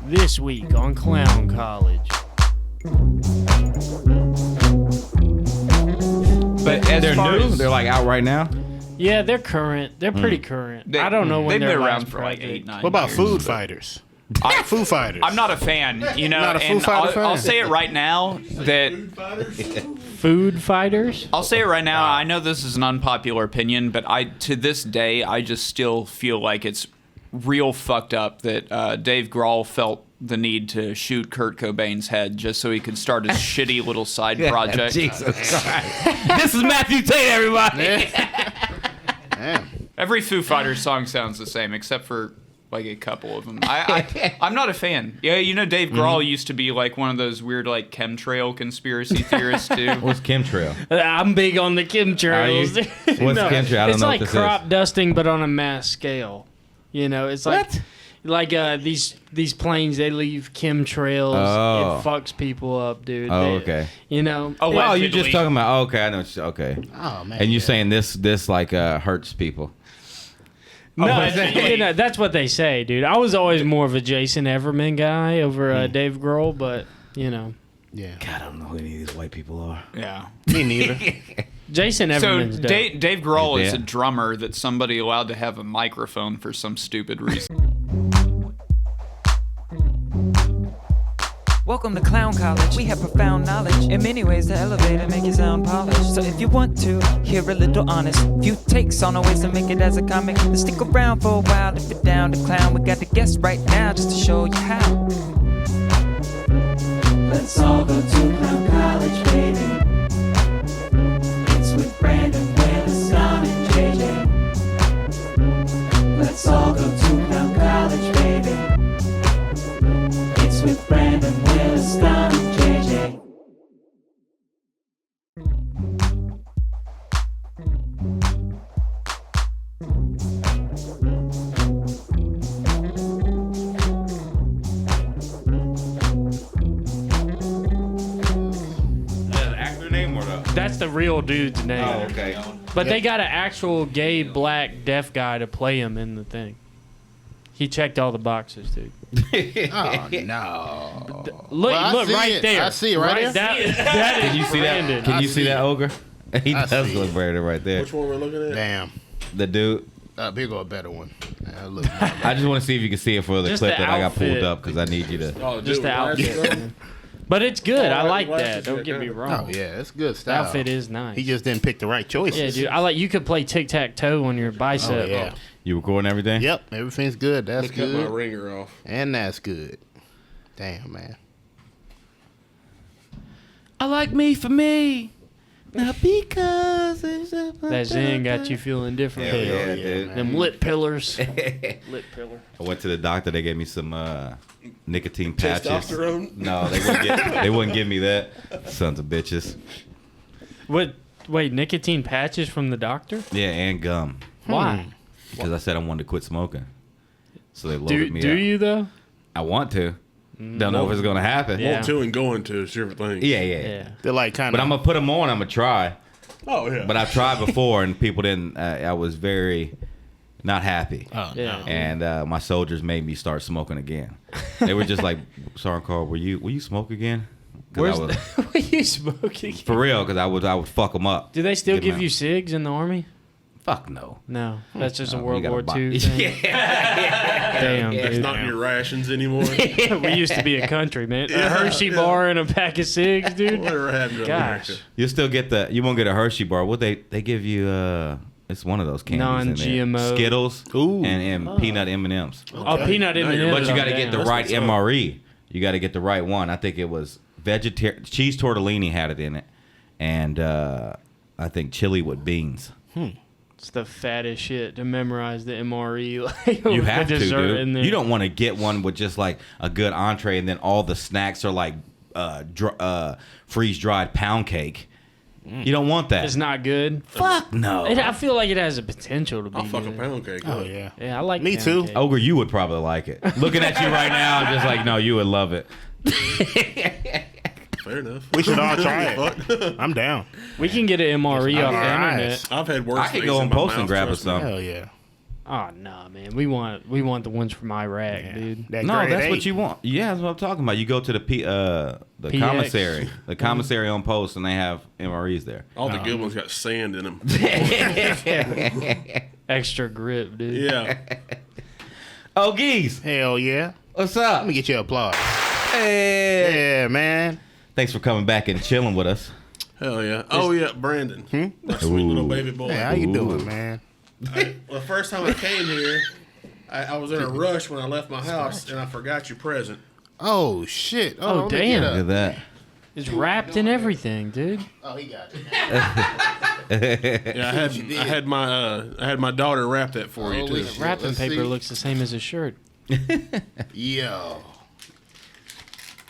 This week on Clown College. But they're new? They're like out right now? Yeah, they're current. They're pretty current. I don't know when they've they're been around for like 8-9 What about years. Food Fighters? Foo Fighters. I'm not a fan, you know. Not a Foo and Fighter fan? I'll say it right now that Food Fighters? I'll say it right now. I know this is an unpopular opinion, but to this day, I just still feel like it's real fucked up that Dave Grohl felt the need to shoot Kurt Cobain's head just so he could start his shitty little side project. Jesus Christ. This is Matthew Tate, everybody. Damn. Every Foo Fighters song sounds the same, except for like a couple of them. I'm not a fan. Yeah, you know Dave Grohl used to be like one of those weird like chemtrail conspiracy theorists too. What's chemtrail? I'm big on the chemtrails. What's chemtrail? I don't It's know like what this crop is. dusting, but on a mass scale. You know, it's like What? these planes, they leave chemtrails. Oh. It fucks people up, dude. Oh, They- okay. You know. Oh, Oh, you're just allegedly. talking about, okay, I know. Okay. Oh, man. And you're saying this like hurts people. No, you know, that's what they say, dude. I was always more of a Jason Everman guy over Dave Grohl, but, you know. Yeah. God, I don't know who any of these white people are. Yeah. Me neither. Jason So Everman's dope. Dave Grohl He's is a dead. drummer that somebody allowed to have a microphone for some stupid reason. Welcome to Clown College. We have profound knowledge. In many ways, the elevator make you sound polished. So if you want to hear a little honest few takes on the ways to make it as a comic, then stick around for a while. If you're down to clown, we got the guest right now just to show you how. Let's all go to Clown College, baby. It's with Branden, Willis, Dom, and JJ. Let's all go to Clown College, baby. It's with Branden, Willis, Dom, and JJ. Is that an actor name or the? That's the real dude's name. Oh, okay. But they got an actual gay, black, deaf guy to play him in the thing. He checked all the boxes, dude. Oh, no. Look, Well, I look see right it. there. I see it right there. That is Can you see Branden. that? Can you see that ogre? He I does see look it. Brandon right there. Which one we're looking at? Damn. The dude. Here go a better one. Look. I just want to see if you can see it for the Just clip the that I got pulled outfit. up because I need you to. Oh, Just dude, the glasses, outfit. bro. man. But it's good. I Oh, like glasses, that. Don't yeah, get me yeah. wrong. Oh, yeah. It's good The style. outfit is nice. He just didn't pick the right choices. Yeah, dude. I like. You could play tic tac toe on your bicep. Oh, yeah. You recording everything? Yep. Everything's good. That's Look, cut my good. ringer off. And that's good. Damn, man. I like me for me. Now because it's That Zen got you feeling different. Hell Hell yeah, yeah, dude. man. Them lip pillars. Lip pillar. I went to the doctor. They gave me some nicotine patches. Testosterone? No, they wouldn't give me that. Sons of bitches. What? Wait, nicotine patches from the doctor? Yeah, and gum. Why? Because I said I wanted to quit smoking. So they loaded me Do up. you though? I want to. Don't know if it's gonna happen. Yeah. Want to and going to is different things. Yeah. Yeah. They're like kind But of. I'm gonna put them on. I'm gonna try. Oh, yeah. But I've tried before, and people didn't. I was very not happy. Oh, Yeah. no. And my soldiers made me start smoking again. They were just like, "Sergeant Carr, will you smoke again?" 'Cause Where's I was, What are you smoking? for real, because I would fuck them up. Do they still Get 'em give out. you cigs in the army? Fuck no. No, that's just a No, World you War gotta II buy- thing. Damn, It's dude. not in your rations anymore. We used to be a country, man. A Hershey bar and a pack of cigs, dude. Whatever happened to Gosh. America? You'll still get you won't get a Hershey bar. What they give you? It's one of those candies. in there. Non-GMO. Skittles. Ooh. And peanut M&Ms. Oh, peanut Now you're- M&Ms. But you got to oh, get the damn. right what's up. MRE. You got to get the right one. I think it was cheese tortellini had it in it, and I think chili with beans. It's the fattest shit to memorize the MRE. Like, You with have the to, dessert dude. in there. You don't want to get one with just like a good entree, and then all the snacks are like freeze dried pound cake. You don't want that. It's not good. Fuck no. I feel like it has a potential to be I'll fuck a good. pound cake. Oh, up. yeah. Yeah, I like Me pound too. cake. Ogre, you would probably like it. Looking at you right now, I'm just like, no, you would love it. Fair enough. We should all try it. Fuck. I'm down. We can get an MRE off the Alright. internet. I've had worse I could things go in on my post and mouth, grab us trust me. some. Hell yeah. Oh no, man. We want the ones from Iraq, dude. That No, grade that's eight. what you want. Yeah, that's what I'm talking about. You go to the PX. commissary, on post, and they have MREs there. All the good ones got sand in them. Extra grip, dude. Yeah. Oh, geez. Hell yeah. What's up? Let me get you applause. Hey. Yeah, man. Thanks for coming back and chilling with us. Hell yeah. Oh yeah, Branden. My sweet little baby boy. Hey, how you doing, man? Well, the first time I came here, I was in a rush when I left my house, and I forgot your present. Oh shit. Oh, let me damn. get Look up. at that. It's wrapped in everything, dude. Oh, he got it. Yeah, I had my daughter wrap that for you Holy too. shit. Wrapping Let's paper see. looks the same as his shirt. Yo.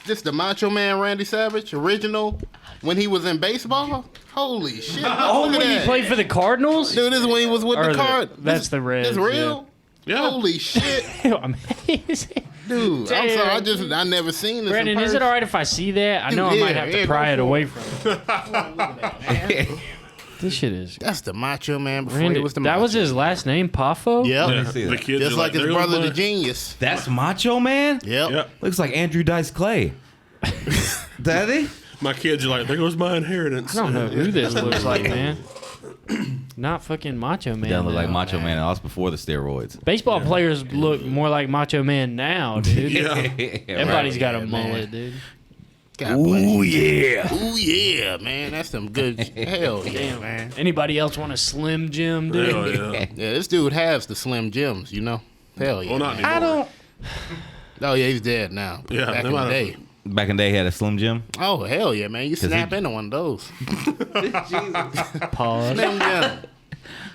This the Macho Man Randy Savage original when he was in baseball? Holy shit. Oh, Look at when he that. played for the Cardinals? Dude, this is when he was with Or the the- card. that's the Reds, This real? Yeah. Holy shit. Amazing. Dude, I'm Damn. sorry. I never seen this. Brandon, in is it person. all right if I see that? I know Dude, I might yeah, have to yeah, pry go it for away from him. This shit is. That's the Macho Man before Randy, he was the that Macho. was his last name, Pafo? Yep. Yeah, see the that. kids Just are like his "There goes brother, my-" the genius. That's Macho Man? Yep. Yep. Looks like Andrew Dice Clay. Daddy? My kids are like, there goes my inheritance. I don't know who this looks like, man. Not fucking Macho Man. Doesn't look like now. Macho Man. That was before the steroids. Baseball players look more like Macho Man now, dude. Yeah. Everybody's got a Yeah, mullet, man. dude. God bless you. Ooh, yeah. Ooh, yeah, man. That's some good. Hell yeah, man. Anybody else want a Slim Jim, dude? Hell yeah. Yeah, this dude has the Slim Jims, you know? Hell yeah. Well, not man. anymore. Oh, yeah, he's dead now. Yeah, Back they in the might day. have- Back in the day, he had a Slim Jim. Oh, hell yeah, man. You snap he- into one of those. Pause. Slim Jim.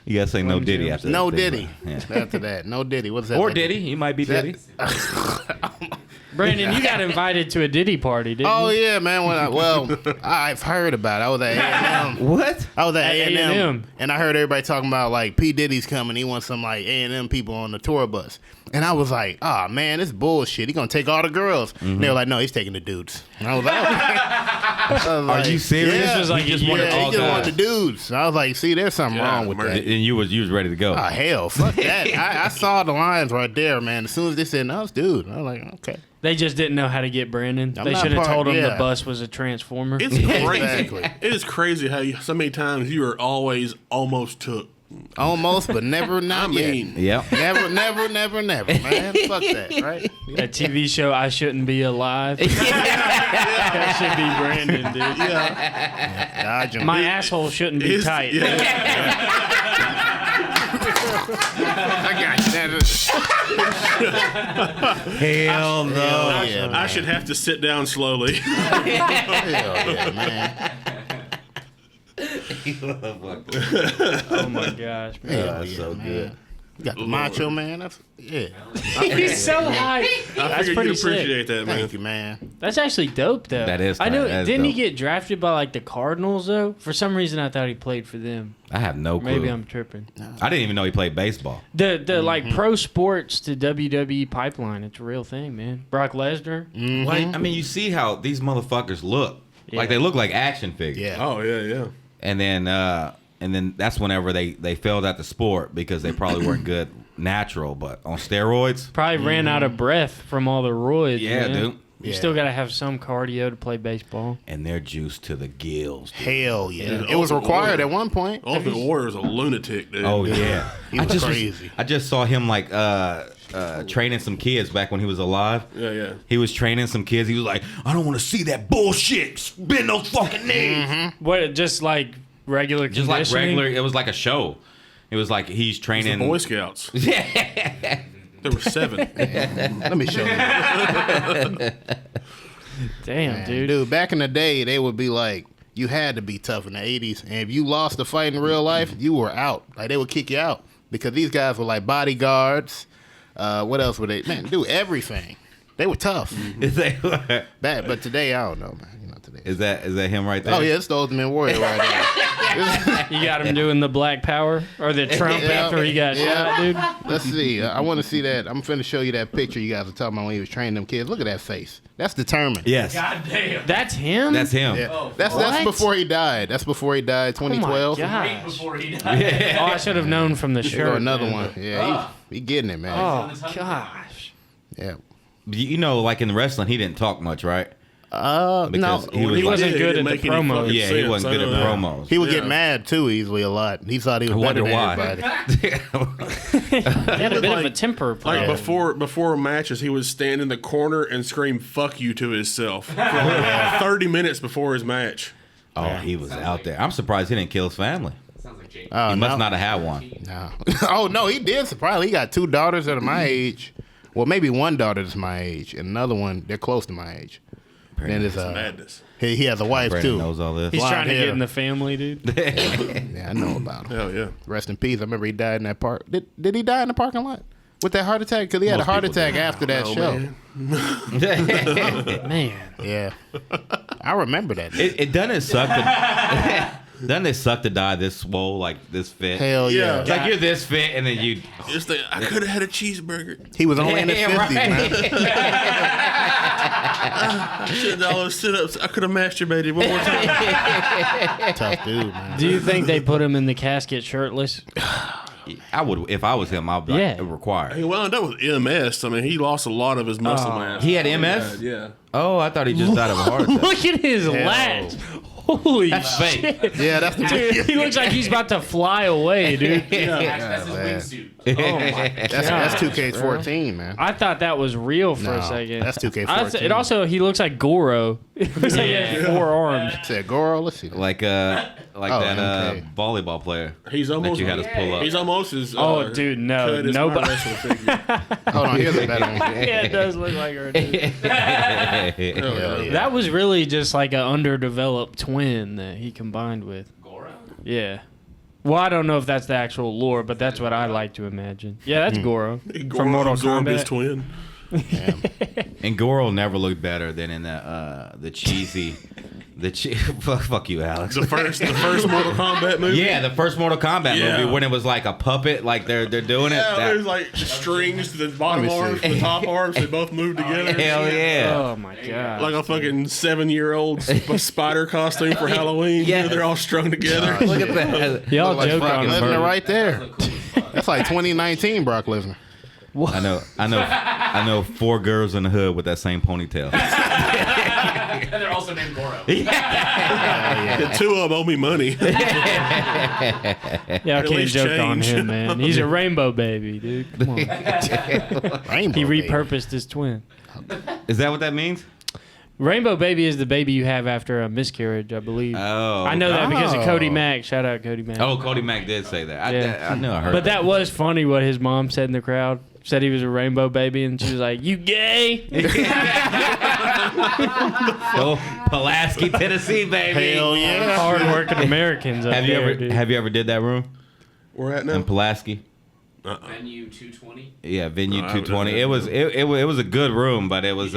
You gotta say no Slim Diddy Jims. after that. No thing, Diddy. but, yeah. After that. No Diddy. What's that? Or like? Diddy. He might be That- Diddy. Brandon, you got invited to a Diddy party, didn't Oh, you? yeah, man. I've heard about it. I was at A&M. What? I was at At A&M, A&M. and I heard everybody talking about like P Diddy's coming. He wants some like A&M people on the tour bus, and I was like, "Ah, man, this bullshit. He gonna take all the girls." And they were like, "No, he's taking the dudes." And I was like, Are you serious? Yeah, This was like He just a year wanted yeah, all he just guys. wanted the dudes. I was like, "See, there's something Yeah, wrong with mercy. that." And you was ready to go. Ah, hell, fuck that. I saw the lines right there, man. As soon as they said, "No, it's dude," I was like, "Okay." They just didn't know how to get Brandon. I'm They not should have part- told him the yeah. bus was a transformer. It's crazy. Exactly. It is crazy how so many times you are always almost took. Almost, but never, not I mean, Yep. yet. Never, man. Fuck that, right? That TV show, I Shouldn't Be Alive. That should be Brandon, dude. yeah. Dodge 'em. My asshole shouldn't be It's- tight. Yeah. I got you. Hell no. Hell yeah, I should have to sit down slowly. Hell yeah, man. Oh my gosh, man. Hell That's yeah, so man. good. You got the Macho Man. That's yeah. He's so hype. I That's figured pretty you'd appreciate sick. that, man. Thank you, man. That's actually dope, though. That is I know. tight. That is Didn't he dope. get drafted by like the Cardinals though? For some reason, I thought he played for them. I have no clue. Maybe I'm tripping. I didn't even know he played baseball. The like pro sports to WWE pipeline. It's a real thing, man. Brock Lesnar. Like, I mean, you see how these motherfuckers look. Like Yeah. they look like action figures. Yeah. Oh yeah, yeah. And then that's whenever they failed at the sport because they probably weren't good natural, but on steroids. Probably ran out of breath from all the roids. Yeah, man. dude. You Yeah. still got to have some cardio to play baseball. And they're juiced to the gills. Dude. Hell yeah. Yeah. It was Ultimate required Warrior. at one point. Ultimate Warrior's a lunatic, dude. Oh yeah. He was crazy. I just saw him like training some kids back when he was alive. Yeah, yeah. He was training some kids. He was like, I don't want to see that bullshit. Bend those fucking knees. What? Just like regular Just like conditioning? regular. It was like a show. It was like he's It's the training. Boy Scouts. Yeah. There were 7. Let me show you. Damn, dude. Dude, back in the day, they would be like, you had to be tough in the 80s. And if you lost a fight in real life, you were out. Like, they would kick you out. Because these guys were like bodyguards. What else were they? Man, do everything. They were tough. Is But today, I don't know, man. You know, today. that him right there? Oh, yeah, it's the Ultimate Warrior right there. You got him doing the Black Power or the Trump after he got shot, dude. Let's see. I want to see that. I'm finna show you that picture you guys were talking about when he was training them kids. Look at that face. That's determined. Yes. God damn. That's him? That's him. Yeah. That's before he died. That's before he died, 2012. Oh, my gosh. Before he died. Yeah. Oh, I should have known from the shirt. Or another one. Yeah, he getting it, man. Oh, gosh. Yeah. You know, like in wrestling, he didn't talk much, right? No. He wasn't good at the promos. Yeah, he wasn't good at promos. He would get mad, too, easily a lot. He thought he was better than everybody. He had a bit of a temper. Like before matches, he would stand in the corner and scream "fuck you" to himself for like 30 minutes before his match. Oh, he was out there. I'm surprised he didn't kill his family. Sounds like Jake. He must not have had one. No. Oh, no, he did. Surprisingly, he got 2 daughters that are my age. Well, maybe one daughter that's my age, and another one, they're close to my age. Then there's Madness. he has a wife, Branden too. knows all this. He's Blonde trying to hair. get in the family, dude. Yeah, I know about him. Hell yeah. Rest in peace. I remember he died in that park. Did he die in the parking lot with that heart attack? Because he had a Most heart people attack do. after that show. Man. Yeah, I remember that. It doesn't suck. Doesn't it suck to die this swole, like this fit? Hell yeah. It's like you're this fit, and then you. Just think, I could have had a cheeseburger. He was only in his 50s, right. man. Shit, all those sit-ups. I could have masturbated one more time. Tough dude, man. Do you think they put him in the casket shirtless? I would, if I was him, I'd be like, required. He wound up with MS. I mean, he lost a lot of his muscle mass. He had MS? Yeah. Oh, I thought he just died of a heart attack. Look at his lats. Holy That's shit. fake. Yeah, that's the Dude, he looks like he's about to fly away, dude. That's man. his wingsuit. Oh my God. That's 2K14, man. I thought that was real for a No, second. that's 2K14. It also, he looks like Goro. It looks like he has 4 arms. Said Goro, let's see. Like that okay. volleyball player He's almost. that you had us pull up. He's almost as. Oh, dude, no. cut as my Nobody. wrestling figure. Hold on, here's a better one. Yeah, it does look like her, dude. Hell yeah. That was really just like an underdeveloped twin that he combined with. Goro? Yeah. Well, I don't know if that's the actual lore, but that's what I like to imagine. Yeah, that's Goro. Goro From Mortal absorbed his Kombat. twin. And Goro never looked better than in the cheesy. Fuck you, Alex. The first Mortal Kombat movie. Yeah, the first Mortal Kombat Yeah. movie when it was like a puppet, like they're doing it. Yeah, That- there's like strings to the bottom Let me arms, see. to the top arms. They both move together. Hell yeah. Oh, my God. Like a fucking 7-year-old spider costume for Halloween. Yeah. They're all strung together. Look at that. Y'all Like joke Brock on Lesnar it. right there. That's like 2019 Brock Lesnar. I know 4 girls in the hood with that same ponytail. And they're also named Goro. And 2 of them owe me money. Y'all can't least joke on change. him, man. He's a rainbow baby, dude. Come on. Rainbow He baby. repurposed his twin. Is that what that means? Rainbow baby is the baby you have after a miscarriage, I believe. Oh, I know that because of Cody Oh. Mack. Shout out Cody Mack. Oh, Cody Mack did say that. Yeah. I knew I heard. But that was funny what his mom said in the crowd. Said he was a rainbow baby, and she was like, "You gay?" Oh, Pulaski, Tennessee, baby. Hell yeah. Hard-working Americans up Have you there, ever dude. have you ever did that room We're at in now. Pulaski? Venue 220. Yeah, venue No, I haven't 220. done that. It was a good room, but it was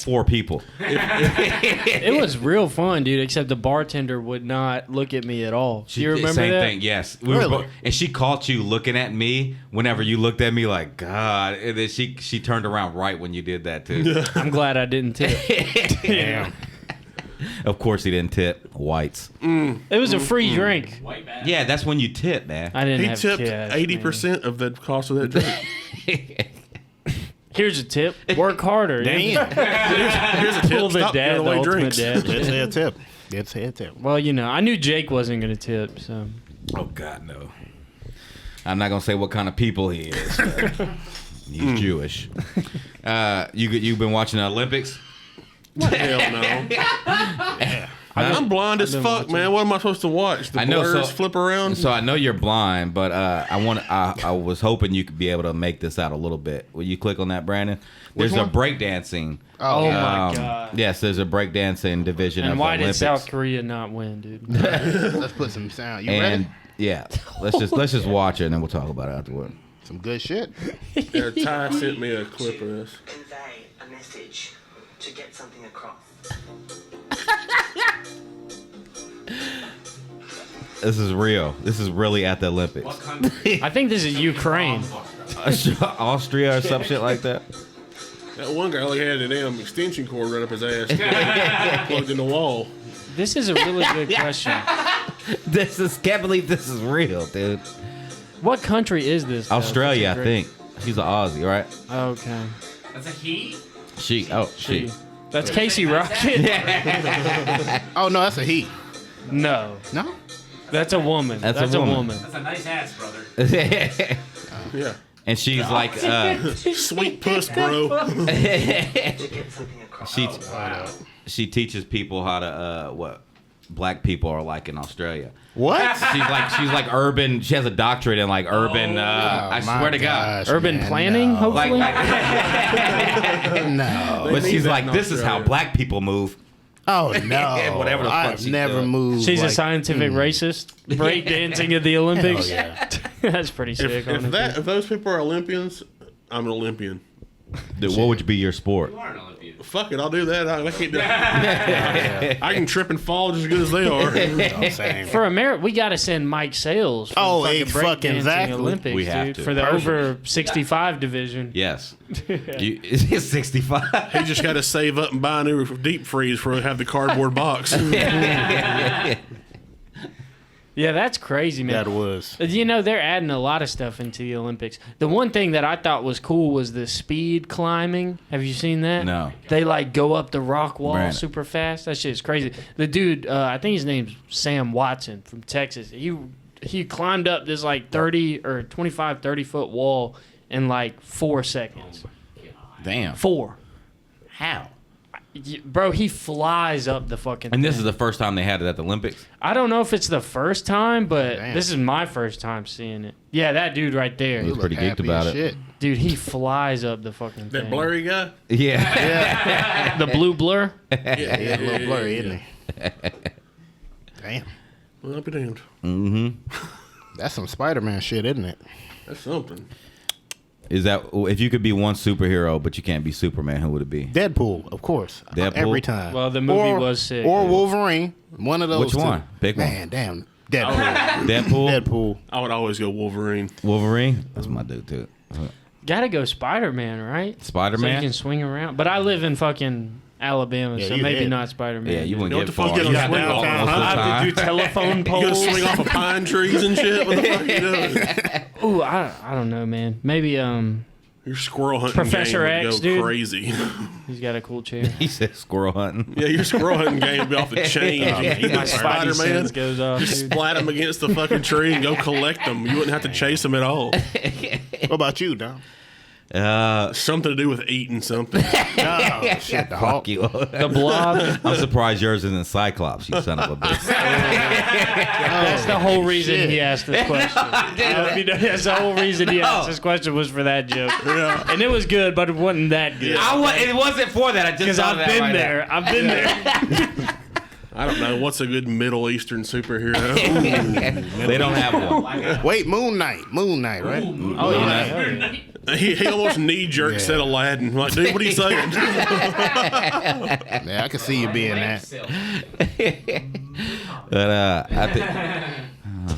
4 people. It was real fun, dude. Except the bartender would not look at me at all. Do you remember same that? thing? Yes. We were Really? and she caught you looking at me whenever you looked at me like God. And then she turned around right when you did that too. I'm glad I didn't tip. Damn. Of course, he didn't tip whites. It was a free drink. White bag. Yeah, that's when you tip, man. I didn't He have tipped cash, 80% of the cost of that drink. man. Here's a tip. Work harder. Damn. Here's a tip. Pull the Stop dad, giving the away ultimate drinks. dad. Let's say a tip. Let's say a tip. Well, you know, I knew Jake wasn't going to tip, so. Oh God, no. I'm not gonna say what kind of people he is. But he's Jewish. You've been watching the Olympics? Hell no. I'm blind as fuck, man. What am I supposed to watch? The I know, blurs so- flip around? So I know you're blind, but I was hoping you could be able to make this out a little bit. Will you click on that, Branden? There's a one? breakdancing. Oh, my God. Yes, there's a breakdancing division And of why the did Olympics. South Korea not win, dude? Let's put some sound. You and ready? yeah, let's just watch it and then we'll talk about it afterward. Some good shit. Ty sent me a clip of this. Convey a message to get something across. This is real. This is really at the Olympics. What country? I think this is Ukraine. Austria or some shit like that. That one guy only had a damn extension cord right up his ass, plugged in the wall. This is a really good question. Can't believe this is real, dude. What country is this? though? Australia, I That's a great- think. She's an Aussie, right? Okay. That's a he? She. That's Casey Rocket. Oh no, that's a he. No, No. that's a woman. That's a a woman. woman. That's a nice ass, brother. Yeah. And she's like, Sweet puss, bro. To get something across. she teaches people how to what black people are like in Australia. What? She's like urban. She has a doctorate in like urban. I swear to God. Urban planning, no. hopefully. No. But she's that like, in this is how Australia. black people move. Oh no. Whatever the fuck I've she's never doing. moved. She's a like, scientific racist. Break dancing at the Olympics. Hell yeah. That's pretty sick. If honestly. those people are Olympians, I'm an Olympian. Dude, what would be your sport? You are an Olympian. Fuck it, I'll do that. I can't do I can trip and fall just as good as they are. No, same. For America, we got to send Mike Sales. For Oh, the fucking breakdancing exactly. Olympics, We have dude, to. for the over 65 division. Yes. It's 65. He just got to save up and buy a new deep freeze for have the cardboard box. Yeah, that's crazy, man. That was. You know, they're adding a lot of stuff into the Olympics. The one thing that I thought was cool was the speed climbing. Have you seen that? No. They like go up the rock wall Branden. super fast. That shit's crazy. The dude, I think his name's Sam Watson from Texas. He climbed up this like 30 or 25, 30 foot wall in like 4 seconds. Damn. 4. How? Bro, he flies up the fucking And this thing. is the first time they had it at the Olympics? I don't know if it's the first time, but Damn. this is my first time seeing it. Yeah, that dude right there. He was pretty geeked Happy about as it. shit. Dude, he flies up the fucking That thing. blurry guy? Yeah. The blue blur? Yeah, he a little blurry, isn't he? Damn. Well, I'll be damned. That's some Spider-Man shit, isn't it? That's something. Is that if you could be one superhero, but you can't be Superman, who would it be? Deadpool, of course. Deadpool? Every time. Well, the movie was sick. Or Wolverine. One of those Which two. one? Pick one. Man, damn. Deadpool. Deadpool? Deadpool. I would always go Wolverine. Wolverine? That's my dude, too. Gotta go Spider-Man, right? So Spider-Man? you can swing around. But I live in fucking Alabama, Yeah, so you maybe did. not Spider-Man. Yeah, you wouldn't What get the fuck far. you You gonna got swing to off? almost I the have to time. do telephone You poles. gonna swing off of pine trees and shit? What the fuck you doing? Ooh, I don't know, man. Maybe Your squirrel hunting Professor game would X, go dude. crazy. he's got a cool chair. He said squirrel hunting. Yeah, your squirrel hunting game would be off the chain. You My Spidey Spider-Man. sense goes off, Just dude. splat them against the fucking tree and go collect them. You wouldn't have to chase them at all. What about you, Dom? Something to do with eating something. Oh, shit, the Hulk. Fuck you. The Blob. I'm surprised yours isn't Cyclops, you son of a bitch. That's the whole reason shit. he asked this question. That's the whole reason he asked this question was for that joke. And it was good, but it wasn't that good. It wasn't for that. I just Because thought I've of that been right there. I've been there. I don't know. What's a good Middle Eastern superhero? now. They don't have one. Wait, Moon Knight. Moon Knight, right? Oh, yeah. He almost knee-jerk said Aladdin. Like, dude, what are you saying? Yeah, I can see you being that. But I think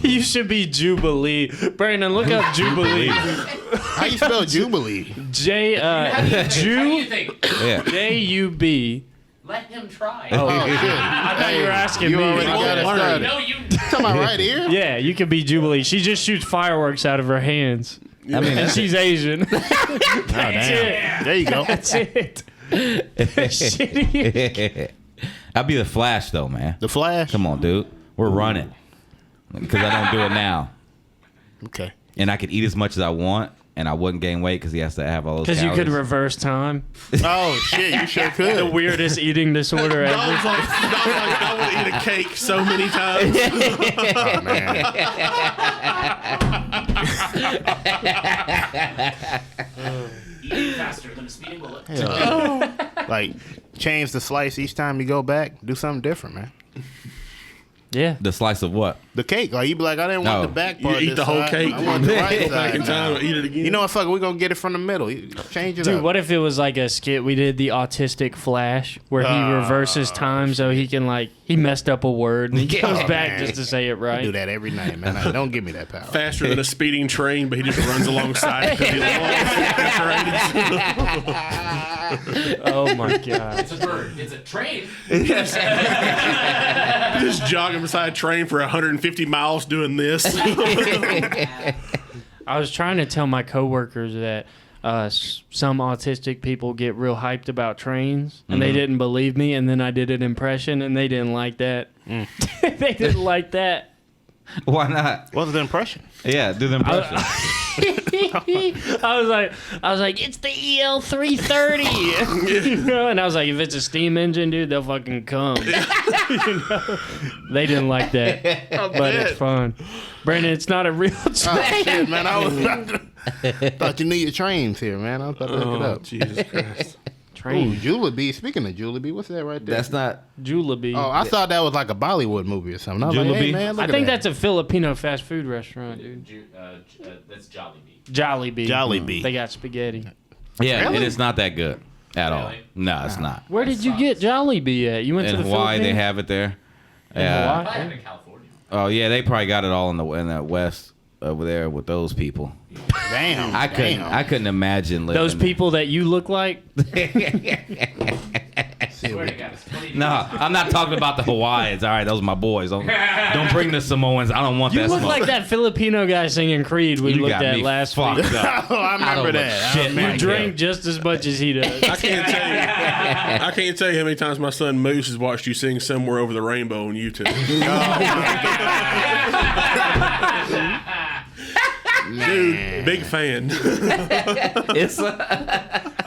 You should be Jubilee. Brandon, look up Jubilee. How you spell Jubilee? How do you think? yeah. J-U-B. Let him try. I thought you were asking You me. already got it started. No, you. Come on, right here. Yeah, you could be Jubilee. She just shoots fireworks out of her hands. I mean, And she's Asian. That's it. There you go. That's it. Shitty. I'd be the Flash though, man. The Flash. Come on, dude. We're running because I don't do it now, Okay. and I could eat as much as I want, and I wouldn't gain weight because he has to have all those. Because you could calories. reverse time. Oh shit, you sure The could. weirdest eating disorder ever. I would eat a cake so many times. Oh man. Eating faster than a speeding bullet. Like change the slice each time you go back. Do something different, man. Yeah. The slice of what? The cake. Like, you be like, I didn't want No. the back You part. eat this the whole side. cake. I want the right Go back side. in time and eat it again. You know what? Fuck it. We're going to get it from the middle. You change it Dude, up. what if it was like a skit we did, the autistic Flash, where he reverses time so he can like he messed up a word and he goes back man. just to say it I right. do that every night, man. Don't give me that power. Faster than a speeding train, but he just runs alongside it because he's Oh my god. It's a bird. It's a train. just jogging beside a train for 150 miles doing this. I was trying to tell my coworkers that some autistic people get real hyped about trains, and they didn't believe me. And then I did an impression, and they didn't like that. They didn't like that. Why not? What's the impression? Yeah, do the impression. I was like, it's the EL330, you know. And I was like, if it's a steam engine, dude, they'll fucking come. You know? They didn't like that, but it's fun. Brandon, it's not a real train. Oh, shit, man. I was thought you knew your trains here, man. I was about to look it up. Jesus Christ. Ooh, Train, Jollibee. Speaking of Jollibee, what's that right there? That's not. Jollibee. Oh, I thought that was like a Bollywood movie or something. I was like, Jollibee? hey, man, look I at think that. that's a Filipino fast food restaurant, dude. That's Jollibee. Jollibee. Jollibee. They got spaghetti. Yeah, Really? it is not that good at all. Really? No, it's not. Where did you get Jollibee at? You went In to the Hawaii, they Philippines? have it there. In Yeah. Hawaii? I have it in California. Oh yeah, they probably got it all in the West over there with those people. Damn. I couldn't imagine living. Those people that you look like? Swear to God, it's 20 No, I'm not talking about the Hawaiians. All right, those are my boys. Don't bring the Samoans. I don't want You that look smoke. like that Filipino guy singing Creed we You looked got at me last fucked week. up. Oh, I I remember don't that. shit I You like remember drink just as much as he does. I can't tell you how many times my son Moose has watched you sing "Somewhere Over the Rainbow" on YouTube. Dude, big fan. It's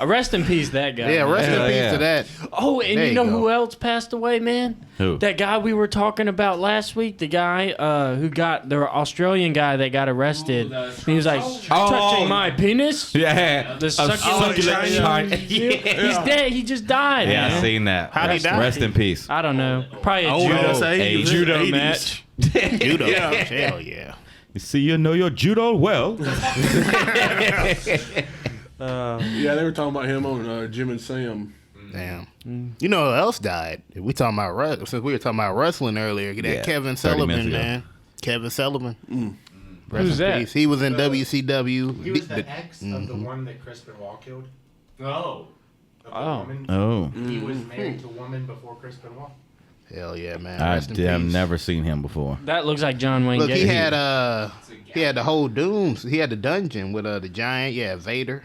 Rest in peace, that guy. Yeah, rest in Hell peace yeah. to that. Oh, and There you you know go. who else passed away, man? Who? That guy we were talking about last week. The guy who got the Australian guy that got arrested. He was like touching my penis. yeah. The succulent giant. He's dead. He just died. Yeah, I man. seen that. How'd he die? Rest in peace. I don't know. Probably a Old judo, USA, a judo 80s. match. Judo. Yeah. Hell yeah. You see, you know your judo well. Yeah, they were talking about him on Jim and Sam. Damn. You know who else died? If we talking about since we were talking about wrestling earlier, that Yeah, Kevin 30 minutes Sullivan, ago. man. Kevin Sullivan. Rest Who's in that? peace. He was in WCW. He was the ex of the one that Crispin Wall killed. Oh. Of the Oh. woman. Oh, He was married to a woman before Crispin Wall. Hell yeah, man. I've Rest in peace. never seen him before. That looks like John Wayne Look, Gacy. he had the whole Dooms. He had the dungeon with the Giant. Yeah, Vader.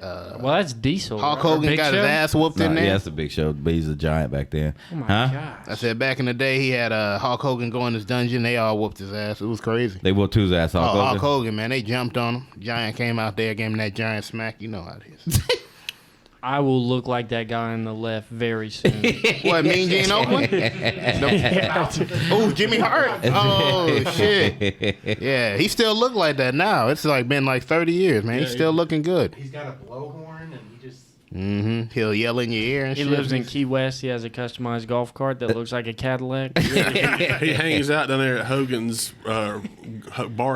Well, that's Diesel. Hulk or Hogan Big got Show? his ass whooped in No, there. yeah, that's a big show, but he's a giant back then. Oh my Huh? god. I said back in the day, he had Hulk Hogan go in his dungeon. They all whooped his ass. It was crazy. They whooped whose ass off? Hulk Hogan, man, they jumped on him. Giant came out there, gave him that giant smack. You know how it is. I will look like that guy on the left very soon. What, Mean Gene Oakland? Oh, Jimmy Hart. Oh shit. Yeah, he still look like that now. It's like been like 30 years, man. He's still looking good. He's got a blowhorn and he just. Mm-hmm. He'll yell in your ear and He shit. lives in Key West. He has a customized golf cart that looks like a Cadillac. He hangs out down there at Hogan's bar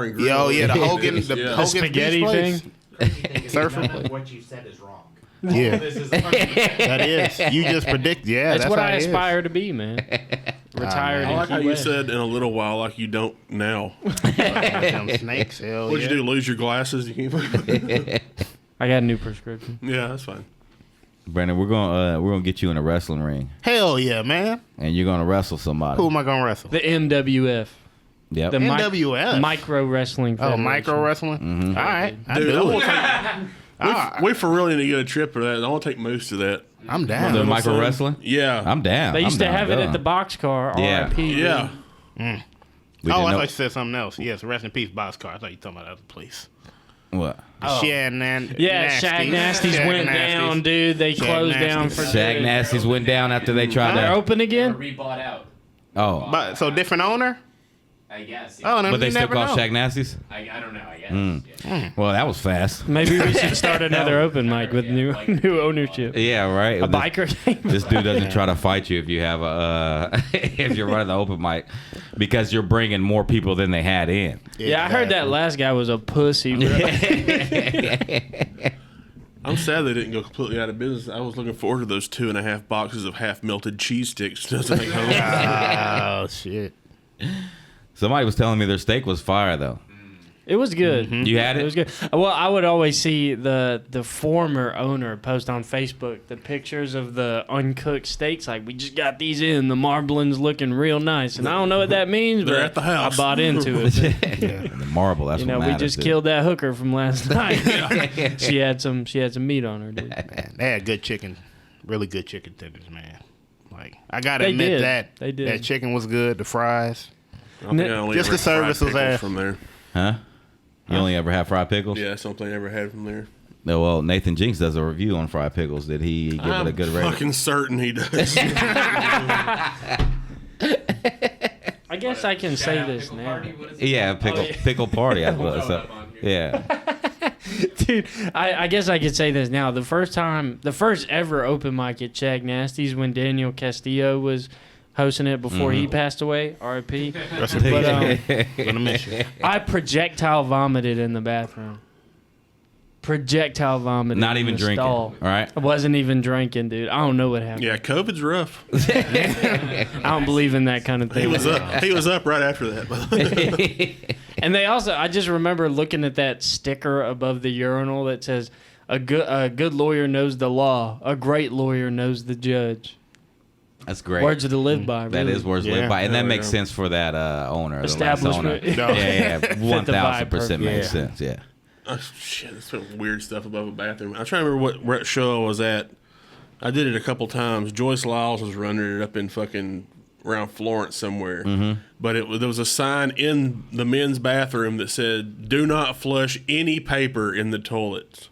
and grill. Yo, yeah, the Hogan, Yeah. the The Hogan spaghetti place. thing? Surfer None place. of what you said is wrong. Yeah, This is perfect. that is. You just predict. Yeah, That's what how I it is. aspire to be, man. Retired I in like Key how you West. said in a little while, like you don't now. Them snakes. Hell What'd yeah. you do? Lose your glasses? You can't. I got a new prescription. Yeah, that's fine. Brandon, we're gonna get you in a wrestling ring, Hell yeah, man. and you're gonna wrestle somebody. Who am I gonna wrestle? The MWF. Yep. The NWF. Micro Wrestling Oh, Federation. micro wrestling. All right, I Dude, do I'm it. gonna take, we for real need to get a trip for that. I want to take most to that. I'm the down. micro son. wrestling. Yeah. I'm down. They used I'm to down have it go. at the boxcar. Yeah. RIP. Yeah. We Oh, didn't I know- thought you said something else. Yes, rest in peace, Boxcar. I thought you were talking about other place. What? Yeah, Shag Nasties Shag went Nasties. down, dude. They Shag closed Nasties. down for Shag good. Nasties went down after they tried They're to. open They again? were rebought out. Oh, But so different owner. I guess. Oh, no, But they you still never call know. Shaq Nasties? I don't know. I guess. Yeah. Well, that was fast. Maybe we should start another open mic with new ownership. Yeah, right. A biker game. This dude doesn't try to fight you if you have a if you're running the open mic because you're bringing more people than they had in. Yeah, I heard that last guy was a pussy, bro. I'm sad they didn't go completely out of business. I was looking forward to those 2.5 boxes of half melted cheese sticks. Oh, shit. Somebody was telling me their steak was fire though. It was good. You had it? It was good. Well, I would always see the former owner post on Facebook the pictures of the uncooked steaks. Like, we just got these in. The marbling's looking real nice. And I don't know what that means, They're but at the house. I bought into it. The marble. That's You what know, we matters, just dude. killed that hooker from last night. She had some meat on her, dude. Man, they had good chicken. Really good chicken tenders, man. Like, I got to They admit did. that. They did. That chicken was good. The fries. I think I only Just ever the had fried service was pickles ass. from there. Huh? You only ever have fried pickles? Yeah, something I never had from there. No, well, Nathan Jinks does a review on fried pickles. Did he give it a good rating? Fucking certain he does. I guess I can say this now. Yeah, pickle party. I was. So, yeah. Dude, I guess I could say this now. The first ever open mic at Shaq Nasty's when Daniel Castillo was hosting it before he passed away, R.I.P. But Gonna miss you. I projectile vomited in the bathroom. Projectile vomited. Not in even the drinking. stall. All right. I wasn't even drinking, dude. I don't know what happened. Yeah, COVID's rough. I don't believe in that kind of thing. He was up right after that. And they also, I just remember looking at that sticker above the urinal that says, a good lawyer knows the law. A great lawyer knows the judge. That's great. Words to live by, really. That is words to Yeah. live by, and that Oh, makes yeah. sense for that owner, the last owner. Establishment. Yeah, Fit the 1,000% vibe makes perfect. sense. Yeah. Oh, shit, there's some weird stuff above a bathroom. I'm trying to remember what show I was at. I did it a couple times. Joyce Lyles was running it up in fucking around Florence somewhere. But there was a sign in the men's bathroom that said, "Do not flush any paper in the toilets."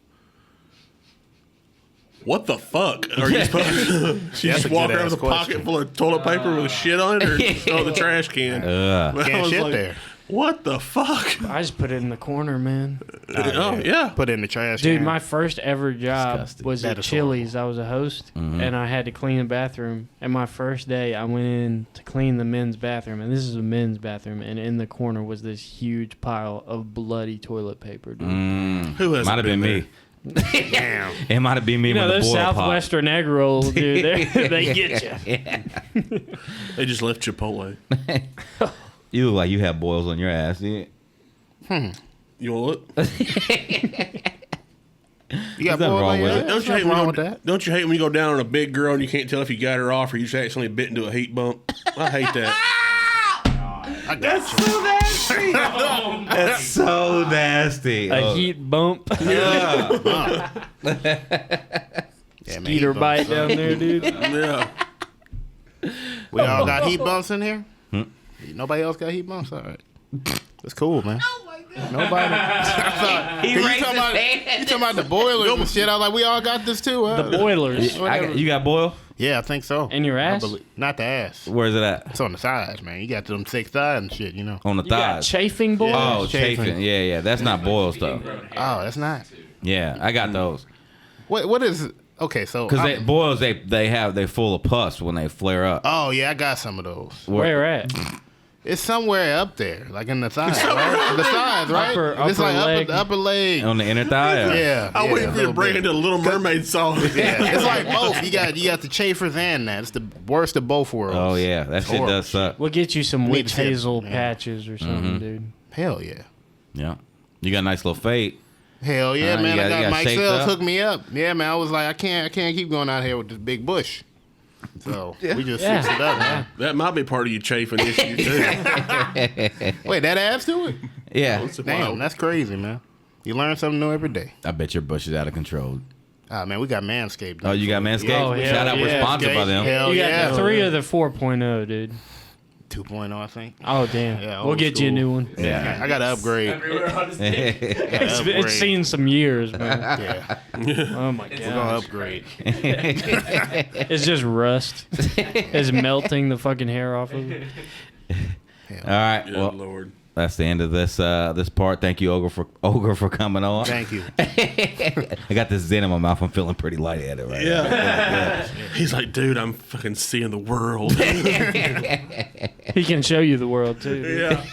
What the fuck are you supposed to? She That's just a walk around good-ass with a pocket question. full of toilet paper with shit on it, or throw it in the trash can? But I Can't was shit like, there. What the fuck? I just put it in the corner, man. Oh yeah. Put it in the trash. Dude, can. my first ever job Disgusting. was That at is Chili's. I was a host, and I had to clean the bathroom. And my first day, I went in to clean the men's bathroom, and this is a men's bathroom. And in the corner was this huge pile of bloody toilet paper, dude. Who has Might have been me. Damn. It might have been me You know with the those boil pot. Southwestern egg rolls, dude. They get you. They just left Chipotle. You look like you have boils on your ass. Yeah. You want to look? You got There's nothing boiled wrong on with your it. ass? Don't you hate Nothing wrong when with you that? don't you hate when you go down on a big girl and you can't tell if you got her off or you just accidentally bit into a heat bump? I hate that. I got you. That's so nasty. A heat bump. Yeah. Yeah, man, Eater heat bite bumps, down there, dude. Yeah. We all got heat bumps in here? Nobody else got heat bumps? All right. That's cool, man. Oh, my God. Nobody. you talking about the boilers and shit. I was like, we all got this too. Huh? The boilers. You got boil? Yeah, I think so. In your I ass? not the ass. Where's it at? It's on the sides, man. You got them 6 thighs and shit, you know. On the You got thighs. chafing boils? Oh, chafing. chafing. Yeah. That's not boil stuff. Oh, that's not. Yeah, I got those. What is? Okay, so Because boils, they're full of pus when they flare up. Oh yeah, I got some of those. Where at? It's somewhere up there, like in the thighs, right? The thighs, right? It's Upper like leg. upper leg. On the inner thigh? Yeah. I yeah, waited for you to break into the Little Mermaid song. Yeah, it's like both. You got the chafers and that. It's the worst of both worlds. Oh, yeah. That shit horrible. does suck. We'll get you some Need witch to fit. hazel Yeah. patches or something, dude. Hell yeah. Yeah. You got a nice little fade. Hell yeah, You man. got- I you got got Mike shaped Sells up? hooked me up. Yeah, man. I was like, I can't keep going out here with this big bush. So we just Yeah. fixed it up, man. That might be part of your chafing issue too. Wait, that adds to it? Yeah. Damn, that's crazy, man. You learn something new every day. I bet your bush is out of control. Ah, man, we got Manscaped. Oh, you got Manscaped? Oh, yeah, Shout out. We're yeah. sponsored by them. Hell You got yeah. the 3 or the 4.0, dude. 2.0, I think. Oh, damn. Yeah, we'll old get you a school. new one. Yeah. I got to upgrade. It's seen some years, man. Yeah, Oh, my we're going to God. upgrade. It's just rust. It's melting the fucking hair off of it. Hell. All right. Good Well, Lord. that's the end of this this part. Thank you, Ogre, for coming on. Thank you. I got this zen in my mouth. I'm feeling pretty lightheaded right now. Yeah. He's like, dude, I'm fucking seeing the world. He can show you the world too. Yeah.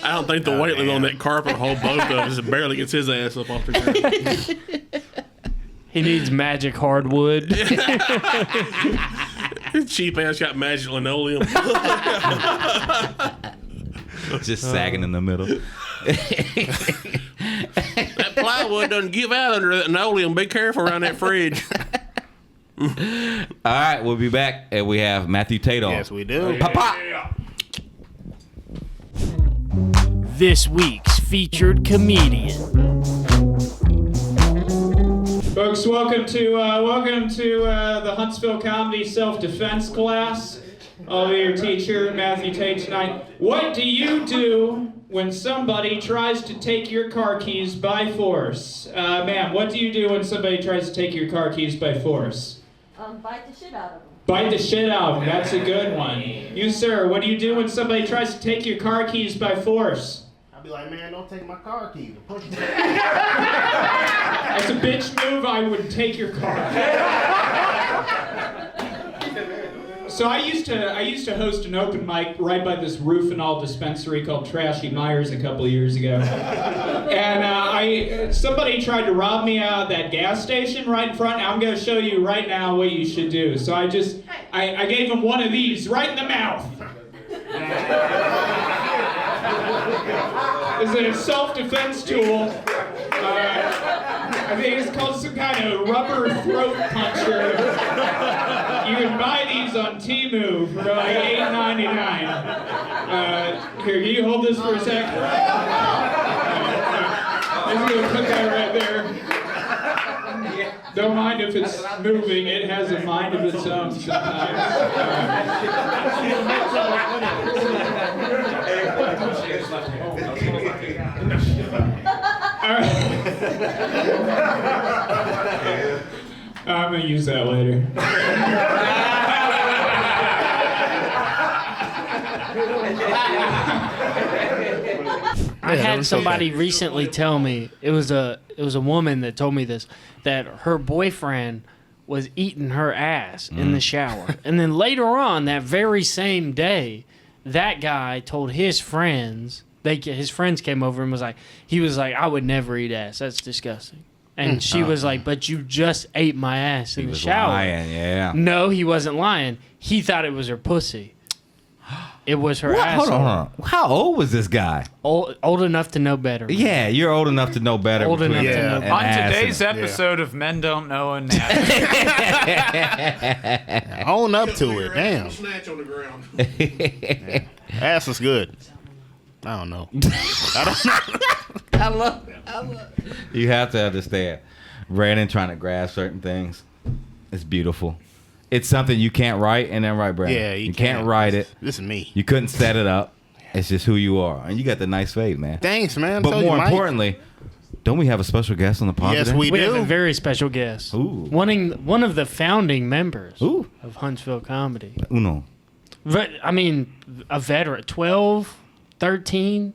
I don't think the weight limit on that carpet will hold both of us. It barely gets his ass up off the ground. He needs magic hardwood. His cheap ass got magic linoleum. Just sagging in the middle. That plywood doesn't give out under that linoleum. Be careful around that fridge. All right, we'll be back, and we have Matthew Tate on. Yes, we do. Pop. This week's featured comedian. Folks, welcome to the Huntsville Comedy Self-Defense class. I'll be your teacher, Matthew Tate, tonight. What do you do when somebody tries to take your car keys by force? Ma'am, what do you do when somebody tries to take your car keys by force? Bite the shit out of them. Bite the shit out of them. That's a good one. You, sir, what do you do when somebody tries to take your car keys by force? I'll be like, man, don't take my car keys. Push it. That's a bitch move. I would take your car. So I used to host an open mic right by this Rufinol dispensary called Trashy Myers a couple of years ago, and somebody tried to rob me out of that gas station right in front. I'm going to show you right now what you should do. So I gave him one of these right in the mouth. It's a self-defense tool. I think it's called some kind of rubber throat puncher. You can buy these on Temu for like $8.99. Here, can you hold this for a sec? I'm just gonna put that right there. Don't mind if it's moving. It has a mind of its own sometimes. All right. I'm gonna use that later. I had somebody recently tell me, it was a woman that told me this, that her boyfriend was eating her ass in the shower. And then later on that very same day, that guy told his friends, his friends came over and was like, I would never eat ass. That's disgusting. And she was like, but you just ate my ass in the shower. Lying, yeah. No, he wasn't lying. He thought it was her pussy. It was her What? asshole. Hold on. How old was this guy? Old enough to know better. Yeah, you're old enough to know better. Old enough between to know an better. On ass today's and- episode of Men Don't Know and Now. Own up to it. Damn. Snatch on the ground. Ass is good. I don't know. I love You have to understand. Branden trying to grasp certain things. It's beautiful. It's something you can't write and then write, Branden. Yeah, you can't write it. This is me. You couldn't set it up. It's just who you are. And you got the nice face, man. Thanks, man. But Told more you, Mike. importantly, don't we have a special guest on the podcast? Yes, today? we We have a do. very special guest. Ooh. One of the founding members Ooh. of Huntsville Comedy. Uno. I mean, a veteran. 12, 13,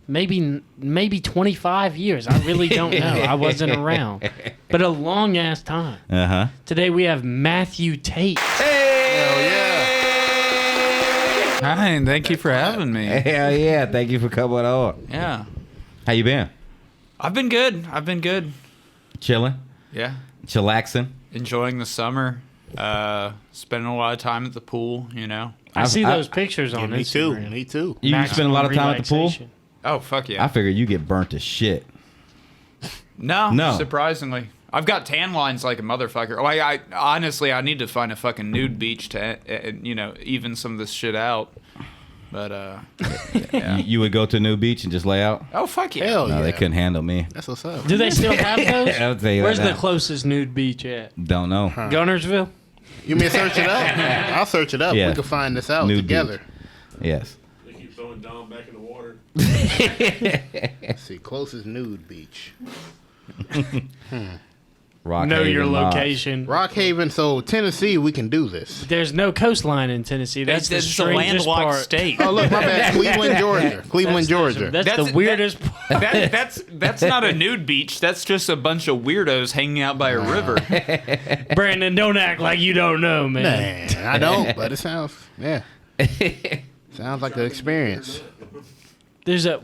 maybe 25 years. I really don't know. I wasn't around. But a long-ass time. Uh-huh. Today we have Matthew Tate. Hi, and thank you for having me. Hell yeah. Thank you for coming on. Yeah. How you been? I've been good. Chilling? Yeah. Chillaxing? Enjoying the summer. Spending a lot of time at the pool, you know. I see those pictures on Me too. Instagram. Me too. You spend a lot of time at the pool? Relaxation. Oh, fuck yeah. I figured you get burnt to shit. No, surprisingly. I've got tan lines like a motherfucker. Like, I honestly, I need to find a fucking nude beach to, even some of this shit out. But, yeah. You would go to a new beach and just lay out? Oh, fuck yeah. Hell No, yeah. they couldn't handle me. That's what's up. Do they still have those? I'll tell you Where's right the now. closest nude beach at? Don't know. Gunnersville? You mean search it up? I'll search it up. Yeah. We can find this out Nude together. Yes. They keep throwing Dom back in the water. Let's see. Closest nude beach. Rock know Haven your Lodge. location. Rockhaven, so Tennessee, we can do this. There's no coastline in Tennessee. That's the It's a strangest landlocked part. state. Oh, look, my bad. Cleveland, Georgia. Cleveland, Georgia. That's the weirdest part. That's not a nude beach. That's just a bunch of weirdos hanging out by a river. Brandon, don't act like you don't know, man. Nah, I don't, but it sounds, sounds like an experience. There's a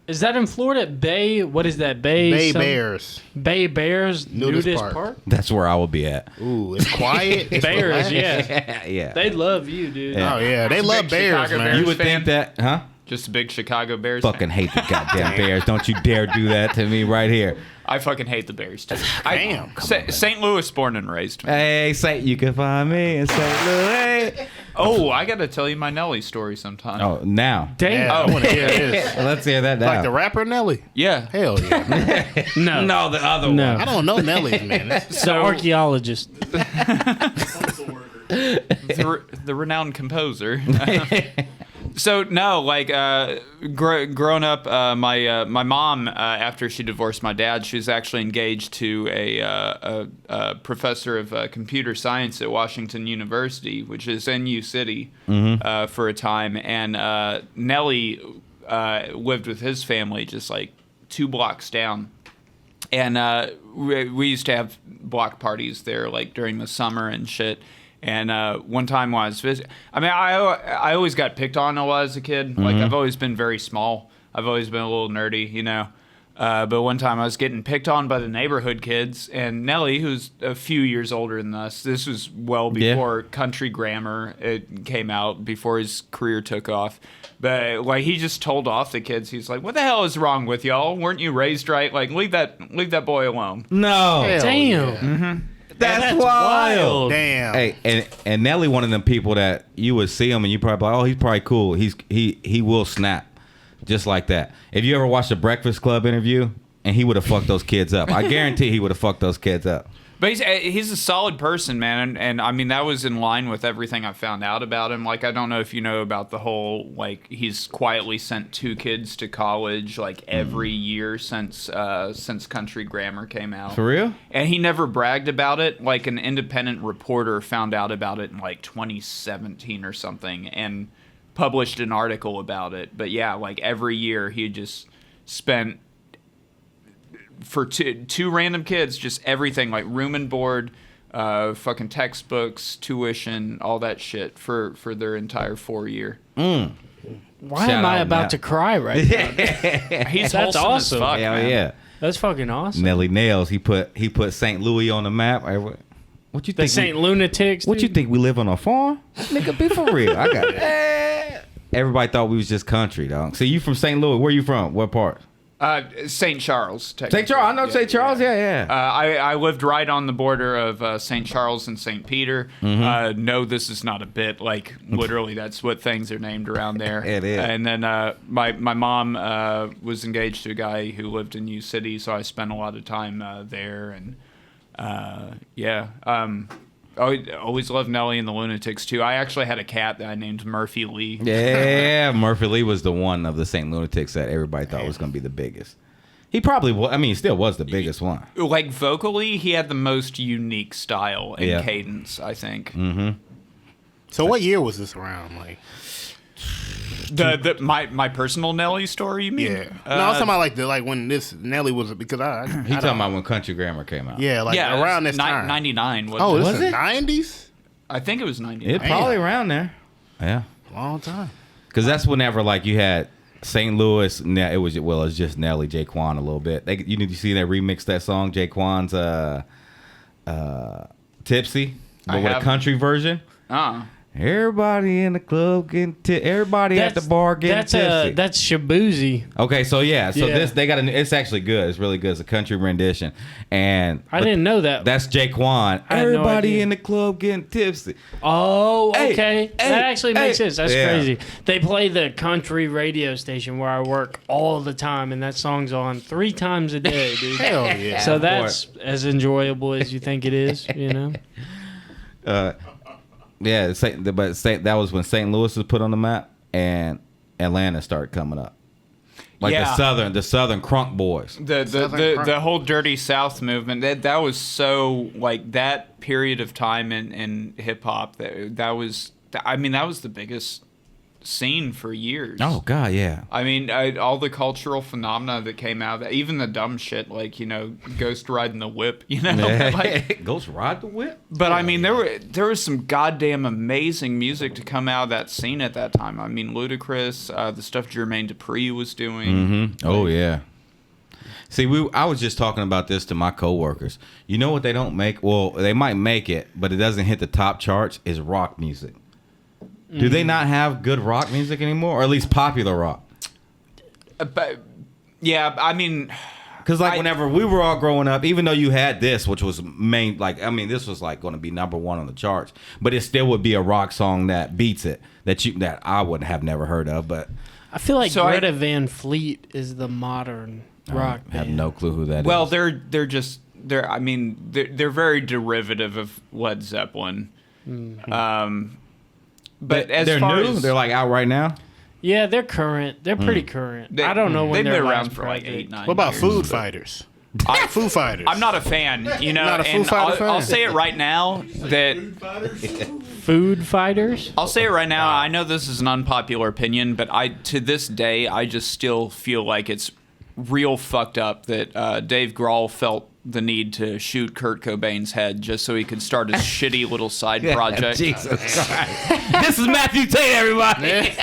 is that in Florida? Bay? What is that? Bay Bears. Bay Bears Nudist Park. Park. That's where I will be at. Ooh, it's quiet. It's Bears, relaxed. yeah. Yeah. They love you, dude. Oh yeah, they love Big bears, Chicago man. Bears. You would fan? think that, huh? Just a big Chicago Bears Fucking fan. hate the goddamn Bears. Don't you dare do that to me right here. I fucking hate the Bears too. Damn. St. Louis born and raised. Hey, Saint, you can find me in St. Louis. Oh, I got to tell you my Nelly story sometime. Oh, now. Damn. Yeah, I want to hear this. Let's hear that now. Like the rapper Nelly. Yeah. Hell yeah. No. No, the other No. I don't know Nelly's, man. The archaeologist. The renowned composer. So no, like growing up, my mom after she divorced my dad, she was actually engaged to a professor of computer science at Washington University, which is in U City, for a time. And Nelly lived with his family just like 2 blocks down. And we used to have block parties there, like during the summer and shit. And one time when I was visiting, I mean, I always got picked on a lot as a kid. Like, I've always been very small. I've always been a little nerdy, you know. But one time I was getting picked on by the neighborhood kids. And Nelly, who's a few years older than us, this was well before Country Grammar it came out, before his career took off. But, like, he just told off the kids. He's like, what the hell is wrong with y'all? Weren't you raised right? Like, leave that boy alone. No. Hell Damn. yeah. That's wild. Damn. Hey, and Nelly, one of them people that you would see him and you probably like, oh, he's probably cool. He will snap, just like that. If you ever watched a Breakfast Club interview, and he would have fucked those kids up. I guarantee he would have fucked those kids up. But he's a solid person, man, and I mean that was in line with everything I found out about him. Like, I don't know if you know about the whole, like, he's quietly sent 2 kids to college like every year since Country Grammar came out. For real? And he never bragged about it. Like, an independent reporter found out about it in like 2017 or something and published an article about it. But yeah, like every year he just spent, for two random kids, just everything, like room and board, fucking textbooks, tuition, all that shit for their entire 4-year. Why Shout am I out, about Matt. to cry right now? He's That's wholesome awesome. as fuck, Hell man. yeah. That's fucking awesome. Nelly Nails. He put St. Louis on the map. What you The think? St. Lunatics. What you dude? think? We live on a farm? Nigga, be for real. I got it. Everybody thought we was just country, dog. So you from St. Louis? Where you from? What part? St. Charles. St. Charles. I know St. Charles. Yeah. I lived right on the border of St. Charles and St. Peter. No, this is not a bit. Like, literally, that's what things are named around there. It is. And then my mom was engaged to a guy who lived in U City, so I spent a lot of time there. And I always loved Nelly and the Lunatics, too. I actually had a cat that I named Murphy Lee. Yeah, Murphy Lee was the one of the St. Lunatics that everybody thought was going to be the biggest. He probably was. I mean, he still was the biggest one. Like, vocally, he had the most unique style and Yeah. cadence, I think. So what year was this around? Like, My personal Nelly story, you mean? yeah. No, I was talking about like when this Nelly was, because He talking about when Country Grammar came out. yeah, like Yeah, around this time. 99. Oh, this Was is it? 90s. I think it was 99. It probably around there. Yeah. Long time. Because that's whenever, like, you had St. Louis. It was just Nelly, Jaquan a little bit. You need to see that remix that song, Jaquan's Tipsy, but with a country version. Everybody in the club getting everybody at the bar getting tipsy. That's Shabuzi. Okay, so Yeah. this they got it's actually good. It's really good. It's a country rendition, and I didn't know that. That's Jaquan. I had no Everybody idea. in the club getting tipsy. Oh, Hey, okay. That actually makes hey. sense. That's Yeah. crazy. They play the country radio station where I work all the time, and that song's on 3 times a day, dude. Hell yeah. So that's as enjoyable as you think it is, you know? Yeah, that was when St. Louis was put on the map and Atlanta started coming up. Like Yeah. the southern crunk boys. The whole Dirty South movement, that was so, like, that period of time in hip hop, that was the biggest scene for years. Oh God, yeah. I mean, all the cultural phenomena that came out of that, even the dumb shit like, Ghost riding the whip, like, Ghost ride the whip. but I mean, there was some goddamn amazing music to come out of that scene at that time. I mean, Ludacris, the stuff Jermaine Dupri was doing. Mm-hmm. Oh yeah. See, I was just talking about this to my coworkers. You know what they don't make? Well, they might make it, but it doesn't hit the top charts. Is rock music. Do they not have good rock music anymore, or at least popular rock? But yeah, I mean, because whenever we were all growing up, even though you had this, which was this was like going to be number one on the charts, but it still would be a rock song that beats it that I would have never heard of. But I feel like Greta Van Fleet is the modern rock I have band. no clue who that is. well, they're very derivative of Led Zeppelin. But as they're far new. as They're like out right now. Yeah, they're current. They're pretty current. I don't know when they've they're been around for like 8-9 What about years. Food Fighters? Foo Fighters. I'm not a fan, Not a Foo and Fighter fan? I'll say it right now that Food Fighters. I'll say it right now. I know this is an unpopular opinion, but to this day, I just still feel like it's real fucked up that Dave Grohl felt the need to shoot Kurt Cobain's head just so he could start his shitty little side project. Jesus Christ! This is Matthew Tate, everybody.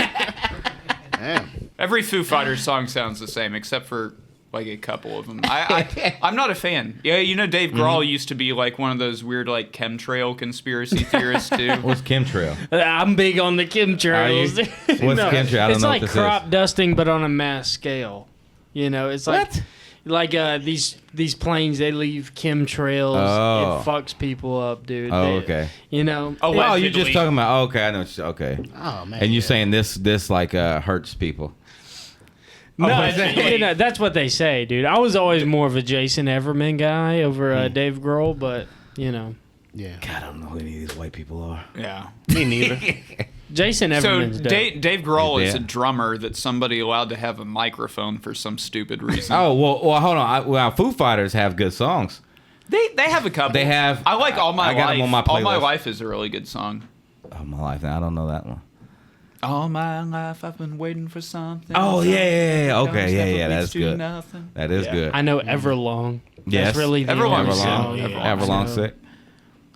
Damn. Every Foo Fighters song sounds the same, except for like a couple of them. I'm not a fan. Yeah, Dave Grohl used to be like one of those weird like chemtrail conspiracy theorists too. What's chemtrail? I'm big on the chemtrails. What's chemtrail? I don't It's know like what this crop is. dusting, but on a mass scale. It's like these planes, they leave chemtrails. Oh. It fucks people up, dude. Oh, okay. Oh, you're just talking about. Okay, I know. Okay. Oh man. And you're saying this like hurts people. No, that's what they say, dude. I was always more of a Jason Everman guy over Dave Grohl, but Yeah. God, I don't know who any of these white people are. Yeah. Me neither. Jason So Everman's dope. Dave Grohl He's is a dead. drummer that somebody allowed to have a microphone for some stupid reason. Oh well, hold on. Foo Fighters have good songs. They have a couple. They have. I like All My I got Life. them on my All My playlist. Life is a really good song. All my life, I don't know that one. All my life I've been waiting for something. Oh yeah. Don't Okay, step yeah. up That's to good. nothing. That is good. I know Everlong. Yes. That's really the Everlong's only sick. song. Everlong's Everlong's sick.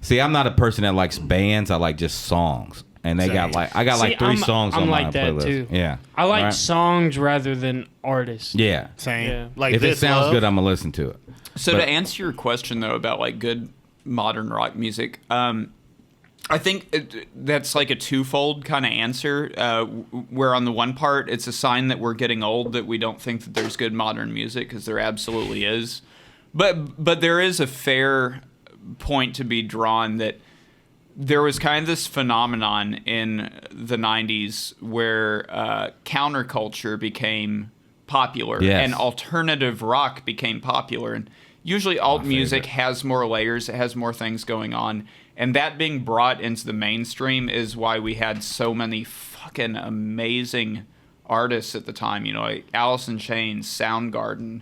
See, I'm not a person that likes bands. I like just songs, and they got like I got See, like 3 songs I'm on like my that playlist. too. Yeah, I like Alright. songs rather than artists. Yeah, Same. Yeah. Like if it this sounds love. good, I'm gonna listen to it. So But- to answer your question though about like good modern rock music, I think that's like a twofold kind of answer. Where on the one part, it's a sign that we're getting old that we don't think that there's good modern music because there absolutely is. But there is a fair point to be drawn that there was kind of this phenomenon in the 90s where counterculture became popular Yes. and alternative rock became popular. And usually alt music has more layers, it has more things going on. And that being brought into the mainstream is why we had so many fucking amazing artists at the time. Like Alice in Chains, Soundgarden.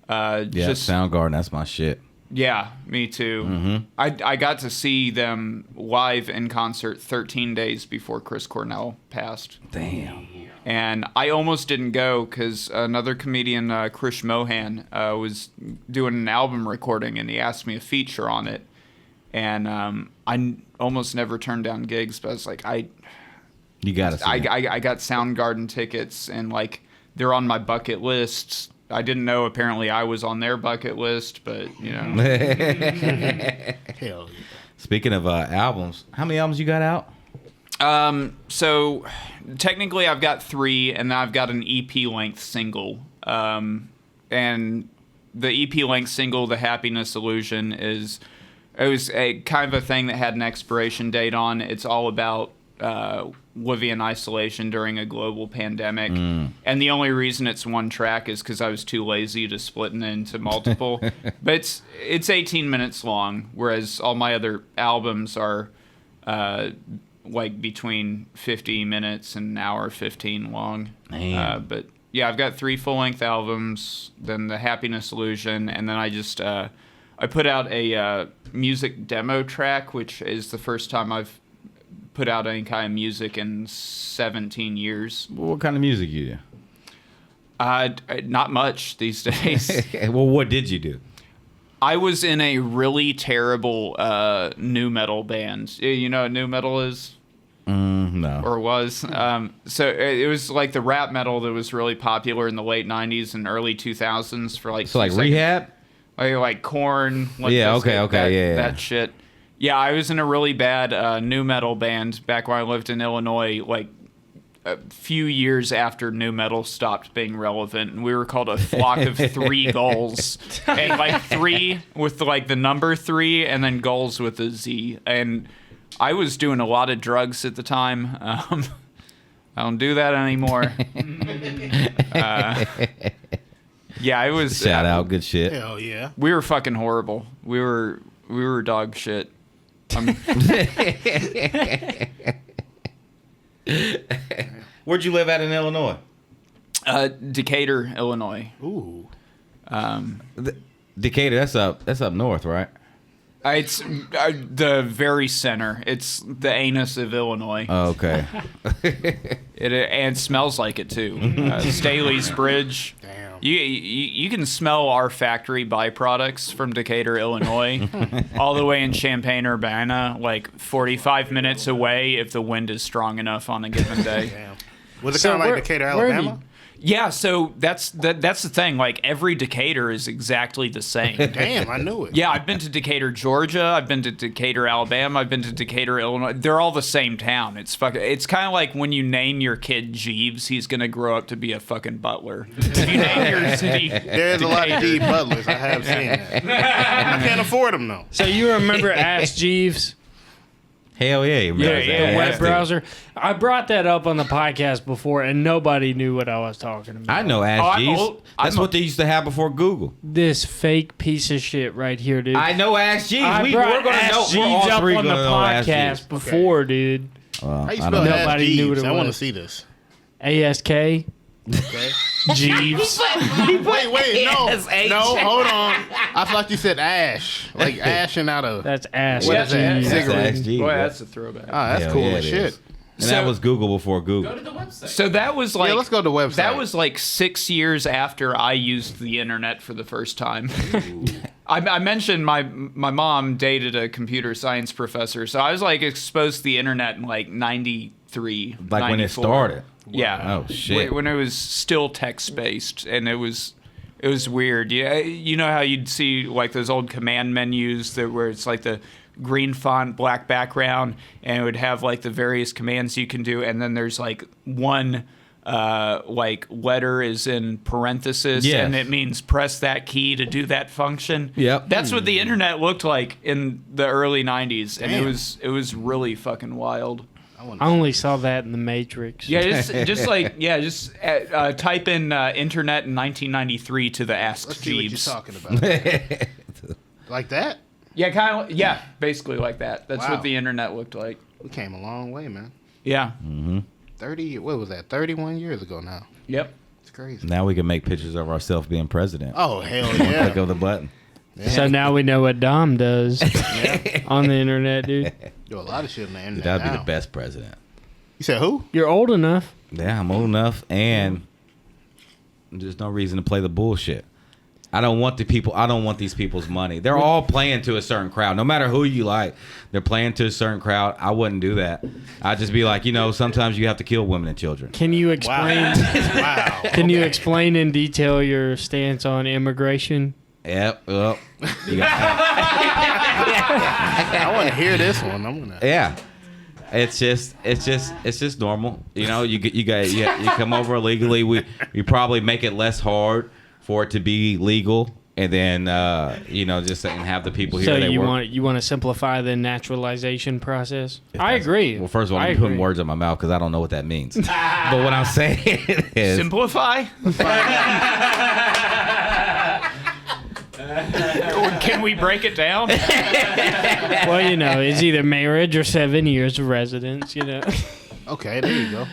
Yeah, Soundgarden, that's my shit. Yeah, me too. Mm-hmm. I got to see them live in concert 13 days before Chris Cornell passed. Damn. And I almost didn't go because another comedian, Krish Mohan, was doing an album recording and he asked me a feature on it. And I almost never turned down gigs, but I was like, You gotta see it. I got Soundgarden tickets and like they're on my bucket list. I didn't know apparently I was on their bucket list, but Hell yeah. Speaking of albums, how many albums you got out? So technically I've got 3 and then I've got an EP length single. And the EP length single, The Happiness Illusion, it was a kind of a thing that had an expiration date on. It's all about living in isolation during a global pandemic. And the only reason it's one track is because I was too lazy to split it into multiple. But it's 18 minutes long, whereas all my other albums are like between 50 minutes and an hour 15 long. Man. But I've got 3 full-length albums, then the Happiness Illusion, and then I just I put out a music demo track, which is the first time I've put out any kind of music in 17 years. What kind of music you do? Not much these days. Well, what did you do? I was in a really terrible nu metal band. You know what nu metal is? No. Or was. So it was like the rap metal that was really popular in the late 90s and early 2000s for like... So like Rehab? Like Korn. Yeah, okay, That shit. Yeah, I was in a really bad nu metal band back when I lived in Illinois, like a few years after nu metal stopped being relevant, and we were called a flock of 3 goals, and like 3 with like the number 3, and then goals with a Z. And I was doing a lot of drugs at the time. I don't do that anymore. Yeah, it was. Shout out, good shit. Hell yeah. We were fucking horrible. We were dog shit. Where'd you live at in Illinois? Decatur, Illinois. Ooh. Decatur, that's up north, right? It's the very center. It's the anus of Illinois. Oh, okay. And smells like it too. Staley's Bridge. Damn. You can smell our factory byproducts from Decatur, Illinois, all the way in Champaign-Urbana, like 45 minutes away if the wind is strong enough on a given day. Damn. Was it kind of like Decatur, Alabama? Yeah, so that's the thing. Like every Decatur is exactly the same. Damn, I knew it. Yeah, I've been to Decatur, Georgia. I've been to Decatur, Alabama. I've been to Decatur, Illinois. They're all the same town. It's kind of like when you name your kid Jeeves, he's gonna grow up to be a fucking butler. If you name your city, There's a lot of Jeeves butlers. I have seen that. I can't afford them though. So you remember Ashe Jeeves? Hell yeah. The web browser. I brought that up on the podcast before, and nobody knew what I was talking about. I know Ashe Jeeves. That's what they used to have before Google. This fake piece of shit right here, dude. I know Ashe Jeeves. I brought Ashe Jeeves up on the podcast before, dude. How you spell Nobody Ashe knew what Jeeves? it I want to was. see this. ASK Okay. Jeeves. Wait, no, hold on. I thought you said ash, like ashing out of. That's Ashe What is that? Jeeves. Cigarette. Ashe Jeeves. boy, that's a throwback. Oh, that's Hell cool yeah, as it shit. is. And that was Google before Google. Go to the website. So that was like, Yeah, let's go to the website. That was like 6 years after I used the internet for the first time. I mentioned my mom dated a computer science professor, so I was like exposed to the internet in like 93, Like when it 94. started. Yeah. Oh, shit. When it was still text based, and it was weird. Yeah, you know how you'd see like those old command menus where it's like the green font, black background, and it would have like the various commands you can do, and then there's like one like letter is in parenthesis, Yes. and it means press that key to do that function. Yep. That's what the internet looked like in the early 90s, and Damn. it was really fucking wild. I only saw that in The Matrix. Yeah, just type in internet in 1993 to the Ask Let's see what you're Jeeves. talking about. Like that? Yeah, kind of. Yeah, basically like that. That's Wow. what the internet looked like. We came a long way, man. Yeah. 30. What was that? 31 years ago now. Yep. It's crazy. Now we can make pictures of ourselves being president. Oh hell Click yeah! of the button. So now we know what Dom does on the internet, dude. Do a lot of shit on the internet. That'd be now. the best president. You said who? You're old enough. Yeah, I'm old enough, and there's no reason to play the bullshit. I don't want these people's money. They're all playing to a certain crowd. No matter who you like, they're playing to a certain crowd. I wouldn't do that. I'd just be like, sometimes you have to kill women and children. Can you explain? Wow. Can you explain in detail your stance on immigration? Yep. Well, I want to hear this one. I'm gonna. yeah. It's just normal. You come over illegally. We probably make it less hard for it to be legal, and then just have the people here. So they you work. want to simplify the naturalization process? I agree. Well, first of all, I'm putting words in my mouth because I don't know what that means. But what I'm saying is Simplify? Can we break it down? Well, it's either marriage or 7 years of residence. Okay, there you go.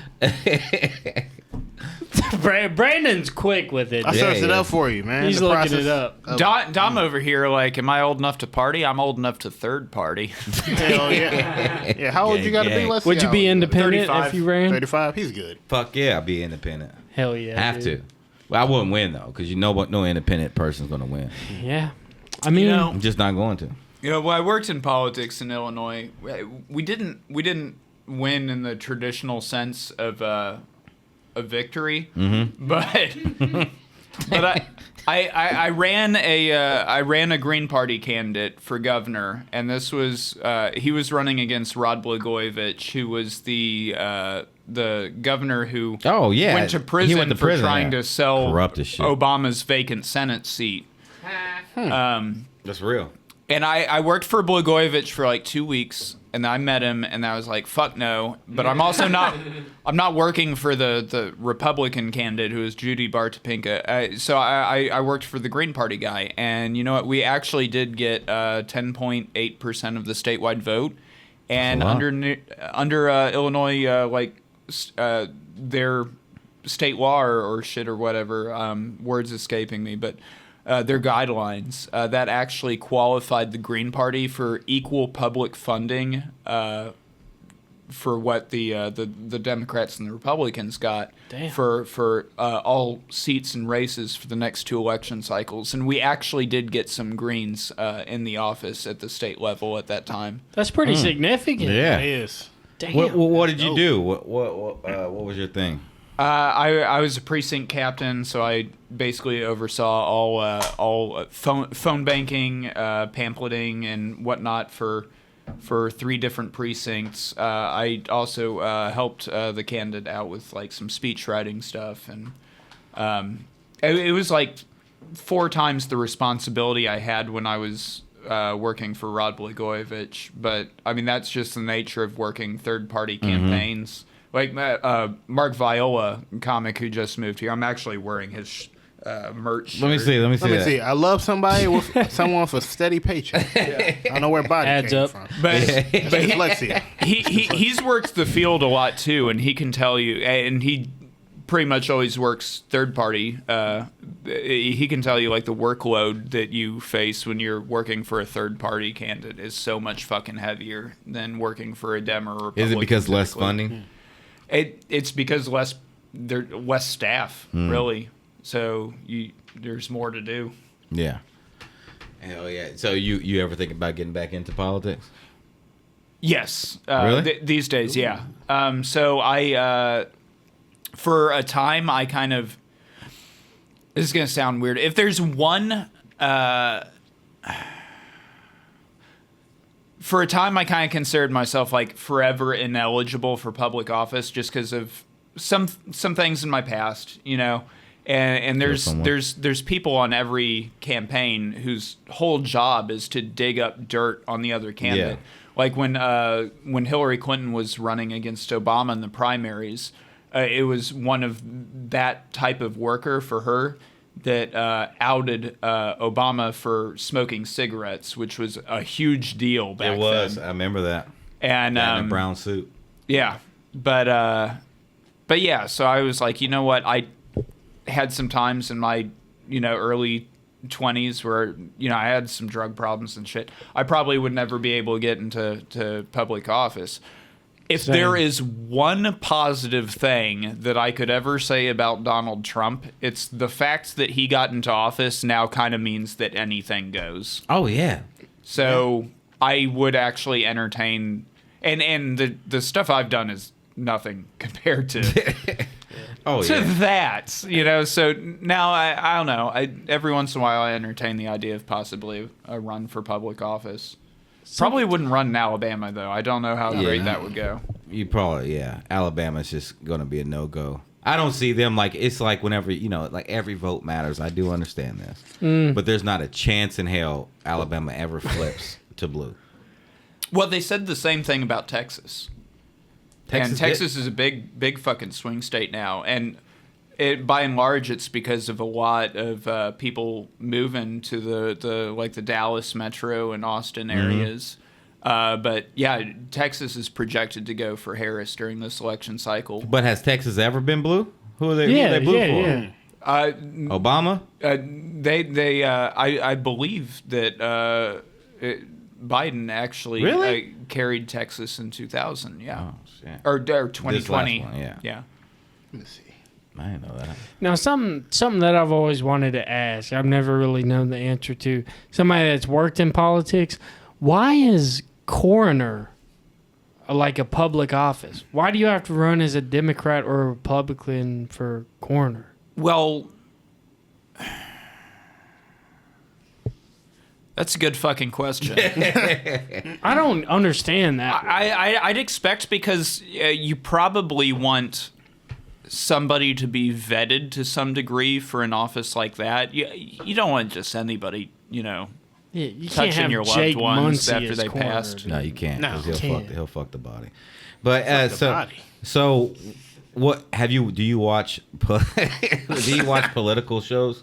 Brandon's quick with it. I dude. searched it up for you, man. He's The looking process it up. of- Dom over here, like, am I old enough to party? I'm old enough to third party. Hell yeah. Yeah, how old you got to be? Gang. Let's Would see you how be old independent 35. if you ran? 35? He's good. Fuck yeah, I'll be independent. Hell yeah. Have dude. to. Well, I wouldn't win though, because you know what? No independent person's gonna win. Yeah. I mean, You know, I'm just not going to. You know, when I worked in politics in Illinois, we didn't win in the traditional sense of a victory, but I ran a Green Party candidate for governor, and this was he was running against Rod Blagojevich, who was the governor who Oh yeah, went to He prison, went to for prison, trying yeah. to sell Corrupt as shit. Obama's vacant Senate seat. That's real. And I worked for Blagojevich for like 2 weeks, and I met him, and I was like, "Fuck no!" But I'm also not. I'm not working for the Republican candidate who is Judy Bartopinka. So I worked for the Green Party guy, and you know what? We actually did get 10.8% of the statewide vote, and That's a lot. under Illinois their state law or shit or whatever. Words escaping me, but. Their guidelines that actually qualified the Green Party for equal public funding for what the Democrats and the Republicans got for all seats and races for the next 2 election cycles, and we actually did get some Greens in the office at the state level at that time. that's pretty significant. Yeah. It is. Damn. What did you do? What was your thing? I was a precinct captain, so I basically oversaw all phone banking, pamphleting, and whatnot for 3 different precincts. I also helped the candidate out with like some speech writing stuff, and it was like 4 times the responsibility I had when I was working for Rod Blagojevich. But I mean, that's just the nature of working third-party campaigns. Like Mark Viola, comic who just moved here. I'm actually wearing his merch. Let me see. Let me see. I love somebody with someone with a steady paycheck. I don't know where body Adds came up. from. But Dyslexia. he's worked the field a lot too, and he can tell you. And he pretty much always works third party. He can tell you like the workload that you face when you're working for a third party candidate is so much fucking heavier than working for a Dem or Republican. Is it because less typically. funding? It's because less staff, really. So there's more to do. Yeah. Hell yeah. So you ever think about getting back into politics? Yes. Really? These days, yeah. So I, for a time, I kind of. This is gonna sound weird. If there's one. For a time, I kind of considered myself like forever ineligible for public office just because of some things in my past, you know. And there's people on every campaign whose whole job is to dig up dirt on the other candidate. Yeah. Like when Hillary Clinton was running against Obama in the primaries, it was one of that type of worker for her that outed Obama for smoking cigarettes, which was a huge deal back then. It was. I remember that. And in a brown suit. Yeah, but yeah. So I was like, you know what? I had some times in my early 20s where I had some drug problems and shit. I probably would never be able to get into public office. If there is one positive thing that I could ever say about Donald Trump, it's the fact that he got into office now kind of means that anything goes. Oh yeah. So I would actually entertain, and the stuff I've done is nothing compared to that. So now I don't know. Every once in a while I entertain the idea of possibly a run for public office. Probably wouldn't run in Alabama, though. I don't know how great that would go. You probably, Alabama's just going to be a no-go. I don't see them it's like whenever, like every vote matters. I do understand this. But there's not a chance in hell Alabama ever flips to blue. Well, they said the same thing about Texas. Texas is a big fucking swing state now. And by and large, it's because of a lot of people moving to the Dallas metro and Austin areas. But yeah, Texas is projected to go for Harris during this election cycle. But has Texas ever been blue? Who they boo for? Obama? I believe that Biden actually Really? carried Texas in 2000. Yeah. Oh, shit. Or 2020. This last one, yeah. Yeah. Let me see. I didn't know that. Now, something that I've always wanted to ask, I've never really known the answer to. Somebody that's worked in politics, why is coroner like a public office? Why do you have to run as a Democrat or a Republican for coroner? Well, that's a good fucking question. I don't understand that. I'd expect because you probably want somebody to be vetted to some degree for an office like that. You don't want just anybody, Yeah, you can't touching have your Jake loved ones Muncie after as they coroner, passed. dude. No, you can't. No. 'cause Can't. he'll fuck the body. But the body. so what do you watch? Do you watch political shows?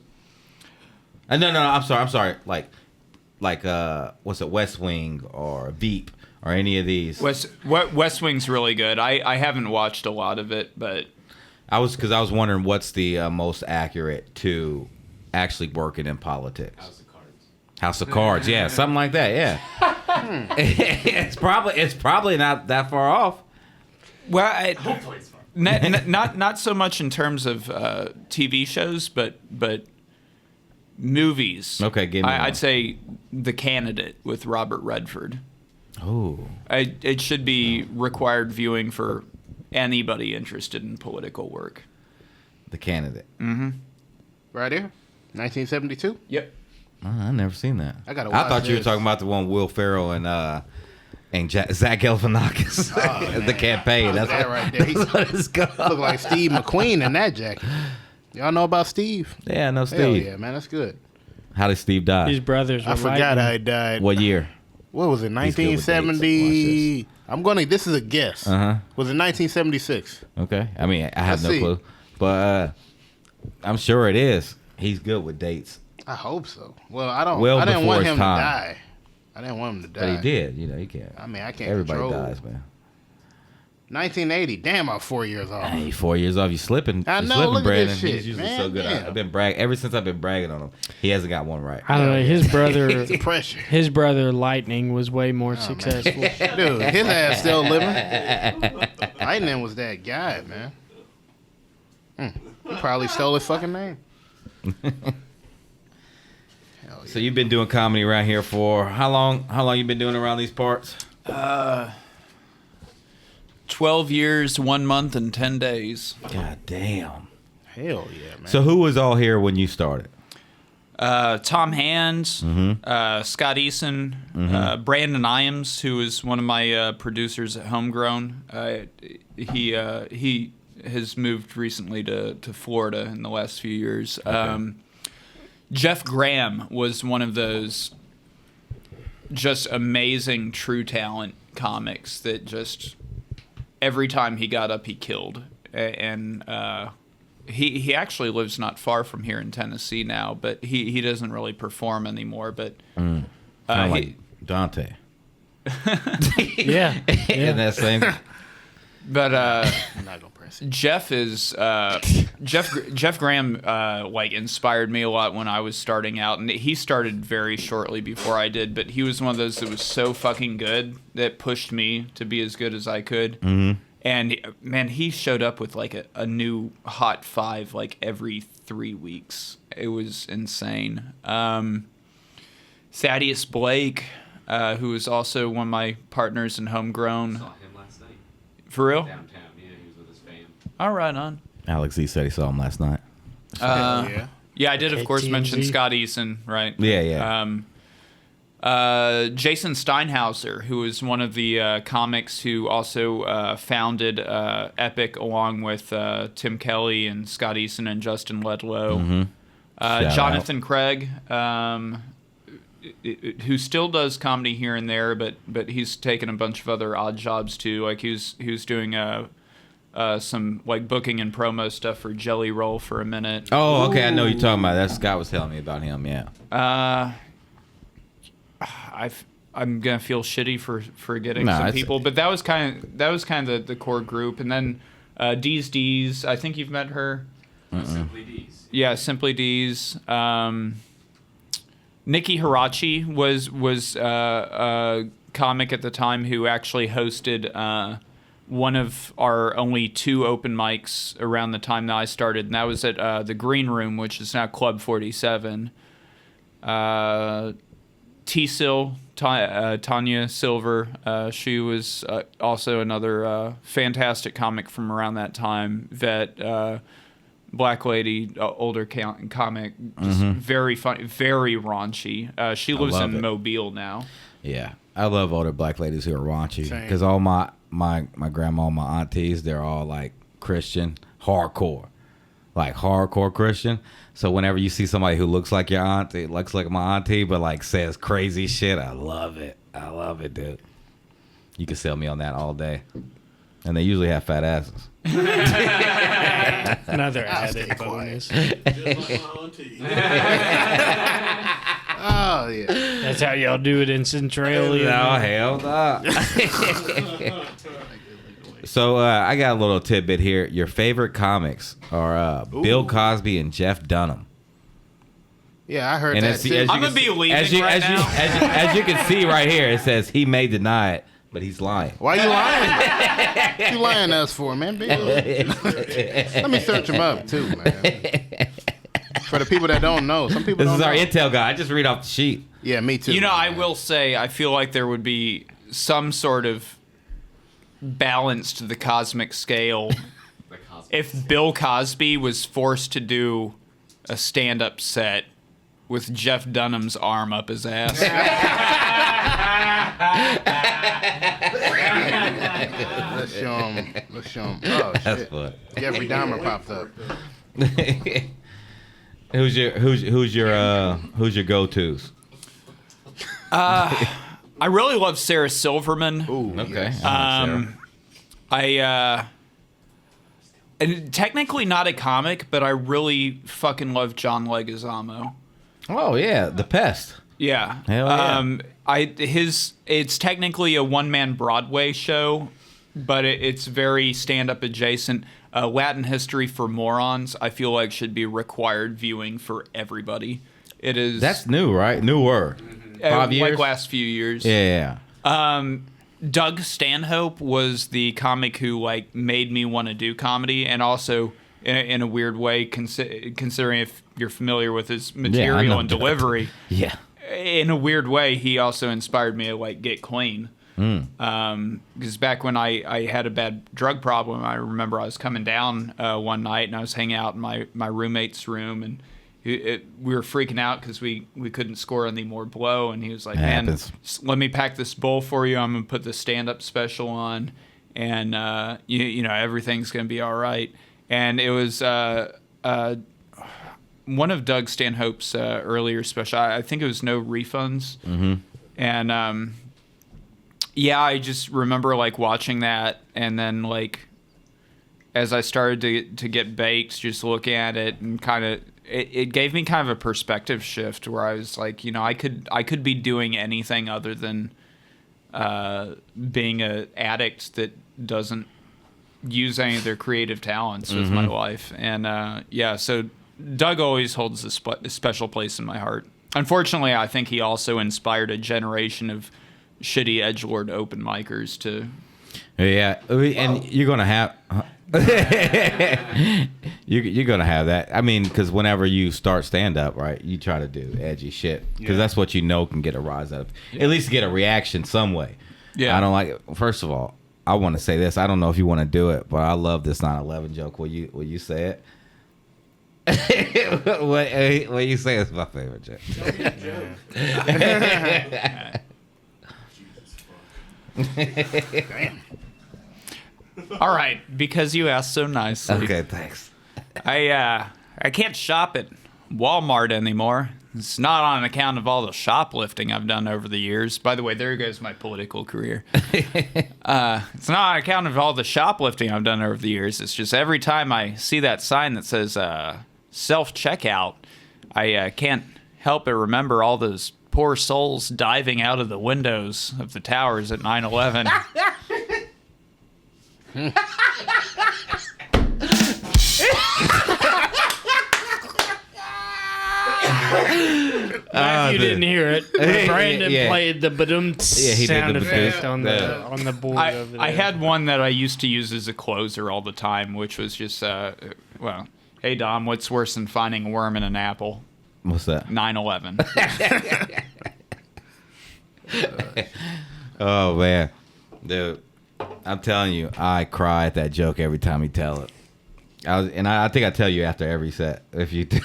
No. I'm sorry. Like what's it? West Wing or Veep or any of these? West Wing's really good. I haven't watched a lot of it, but I was wondering what's the most accurate to actually working in politics. House of Cards, yeah, something like that, yeah. It's probably not that far off. well, Hopefully it's fun. not so much in terms of TV shows, but movies. Okay, give me one. I'd say The Candidate with Robert Redford. Oh, It should be required viewing for anybody interested in political work. The Candidate. Right here, 1972. Yep. I never seen that. I gotta I watch thought you were this. talking about the one Will Ferrell and Zach Galifianakis. The man. campaign. That's That what, right there. He that's what it's called. look like Steve McQueen in that jacket. Y'all know about Steve? Yeah, no, Hell Steve. yeah, man, that's good. How did Steve die? His brothers were I forgot how he died. What year? What was it? He's good with dates. 1970. I'm gonna. This is a guess. Uh-huh. Was it 1976? Okay. I mean, I have Let's no see. clue, but I'm sure it is. He's good with dates, I hope so. Well, I don't. Well I didn't before want his him time. to die. I didn't want him to die. but he did. You know, he can't. I mean, I can't Everybody control. dies, man. 1980. Damn, I'm 4 years off. Hey, 4 years off, you slipping. I You know, slipping, look at this Branden. shit, He's usually man, so good. damn. I've been ever since I've been bragging on him. He hasn't got one right. I don't know. His brother, It's the pressure. his brother Lightning was way more successful. Dude, his ass still living. Lightning was that guy, man. He probably stole his fucking name. So you've been doing comedy around here for how long? How long you been doing around these parts? 12 years, 1 month, and 10 days. God damn. Hell yeah, man. So who was all here when you started? Tom Hands, Scott Eason, Branden Iams, who is one of my producers at Homegrown. He has moved recently to Florida in the last few years. Jeff Graham was one of those just amazing true talent comics that just every time he got up he killed. And he actually lives not far from here in Tennessee now, but he doesn't really perform anymore. But Kind of like Dante. Yeah. In that same. but I'm not gonna press it. Jeff is Jeff Graham like inspired me a lot when I was starting out, and he started very shortly before I did, but he was one of those that was so fucking good that pushed me to be as good as I could. And man, he showed up with like a new hot five like every 3 weeks. It was insane. Thaddeus Blake, who was also one of my partners in Homegrown. Saw him last night. For real? Downtown, yeah, he was with his fam. All right, on. Alex Z said he saw him last night. Yeah. Yeah, I did, of course, KTMZ. mention Scott Eason, right? Yeah, yeah. Jason Steinhauser, who is one of the comics who also founded Epic along with Tim Kelly and Scott Eason and Justin Ledlow. Shout Jonathan Craig, who still does comedy here and there, but he's taken a bunch of other odd jobs too. Like he was doing some like booking and promo stuff for Jelly Roll for a minute. Oh, okay. I know what you're talking about. That Scott was telling me about him. Yeah. I'm gonna feel shitty for forgetting No, some it's people, but that was kind of the core group, and then Dee's Dee's. I think you've met her. Simply D's. Yeah, Simply D's. Nikki Hirachi was a comic at the time who actually hosted one of our only 2 open mics around the time that I started, and that was at the Green Room, which is now Club 47. T-Sil, Tanya Silver, she was also another fantastic comic from around that time. Vet, black lady, older comic, just very funny, very raunchy. She lives in Mobile now. Yeah, I love older black ladies who are raunchy because all my grandma, my aunties, they're all like Christian, hardcore Christian. So whenever you see somebody who looks like your auntie, looks like my auntie, but like says crazy shit, I love it. I love it, dude. You can sell me on that all day. And they usually have fat asses. Another added bonus. Just like my auntie. Oh yeah. That's how y'all do it in Centralia. No, hell no. So I got a little tidbit here. Your favorite comics are Bill Cosby and Jeff Dunham. Yeah, I heard And that. Too. I'm gonna be leaving as you can see right here, it says he may deny it, but he's lying. Why you lying? You lying to us for, man? Let me search him up too, man. For the people that don't know, some people. This is our know. intel guy. I just read off the sheet. Yeah, me too. You know, I man. will say, I feel like there would be some sort of balance to the cosmic scale if Bill Cosby was forced to do a stand-up set with Jeff Dunham's arm up his ass. Let's show him. Oh That's shit! fun. Jeffrey Dahmer popped up. Who's your go-tos? I really love Sarah Silverman. Ooh, Okay. yes. And technically not a comic, but I really fucking love John Leguizamo. Oh yeah, The Pest. Yeah. Hell yeah. It's technically a one-man Broadway show, but it's very stand-up adjacent. Latin History for Morons, I feel like should be required viewing for everybody. It is. That's new, right? Newer. 5 years. Like last few years. Yeah. Doug Stanhope was the comic who like made me want to do comedy, and also in a weird way, considering if you're familiar with his material and delivery. Yeah. In a weird way, he also inspired me to like get clean. Because back when I had a bad drug problem, I remember I was coming down one night and I was hanging out in my roommate's room, and we were freaking out because we couldn't score any more blow, and he was like, "Man, let me pack this bowl for you. I'm gonna put the stand-up special on, and you know everything's gonna be all right." And it was one of Doug Stanhope's earlier special. I think it was No Refunds, and yeah, I just remember like watching that, and then like as I started to get baked, just looking at it and kind of. It gave me kind of a perspective shift where I was like, you know, I could be doing anything other than being an addict that doesn't use any of their creative talents with my life. And yeah, so Doug always holds a special place in my heart. Unfortunately, I think he also inspired a generation of shitty edgelord open micers to. Yeah, and you're gonna have. You're gonna have that. I mean, because whenever you start stand up, right, you try to do edgy shit because that's what you know can get a rise out of. At least get a reaction some way. Yeah, I don't like it. First of all, I want to say this. I don't know if you want to do it, but I love this 9/11 joke. Will you say it? what you say is my favorite joke. Damn. All right, because you asked so nicely. Okay, thanks. I can't shop at Walmart anymore. It's not on account of all the shoplifting I've done over the years. By the way, there goes my political career. It's not on account of all the shoplifting I've done over the years. It's just every time I see that sign that says self-checkout, I can't help but remember all those poor souls diving out of the windows of the towers at 9/11. Matthew didn't hear it. But Branden yeah. played the badum he did sound the effect badum. on the board over there. I had one that I used to use as a closer all the time, which was just, well, hey, Dom, what's worse than finding a worm in an apple? What's that? 9/11. Oh man, dude, I'm telling you, I cry at that joke every time he tell it. I think I tell you after every set if you do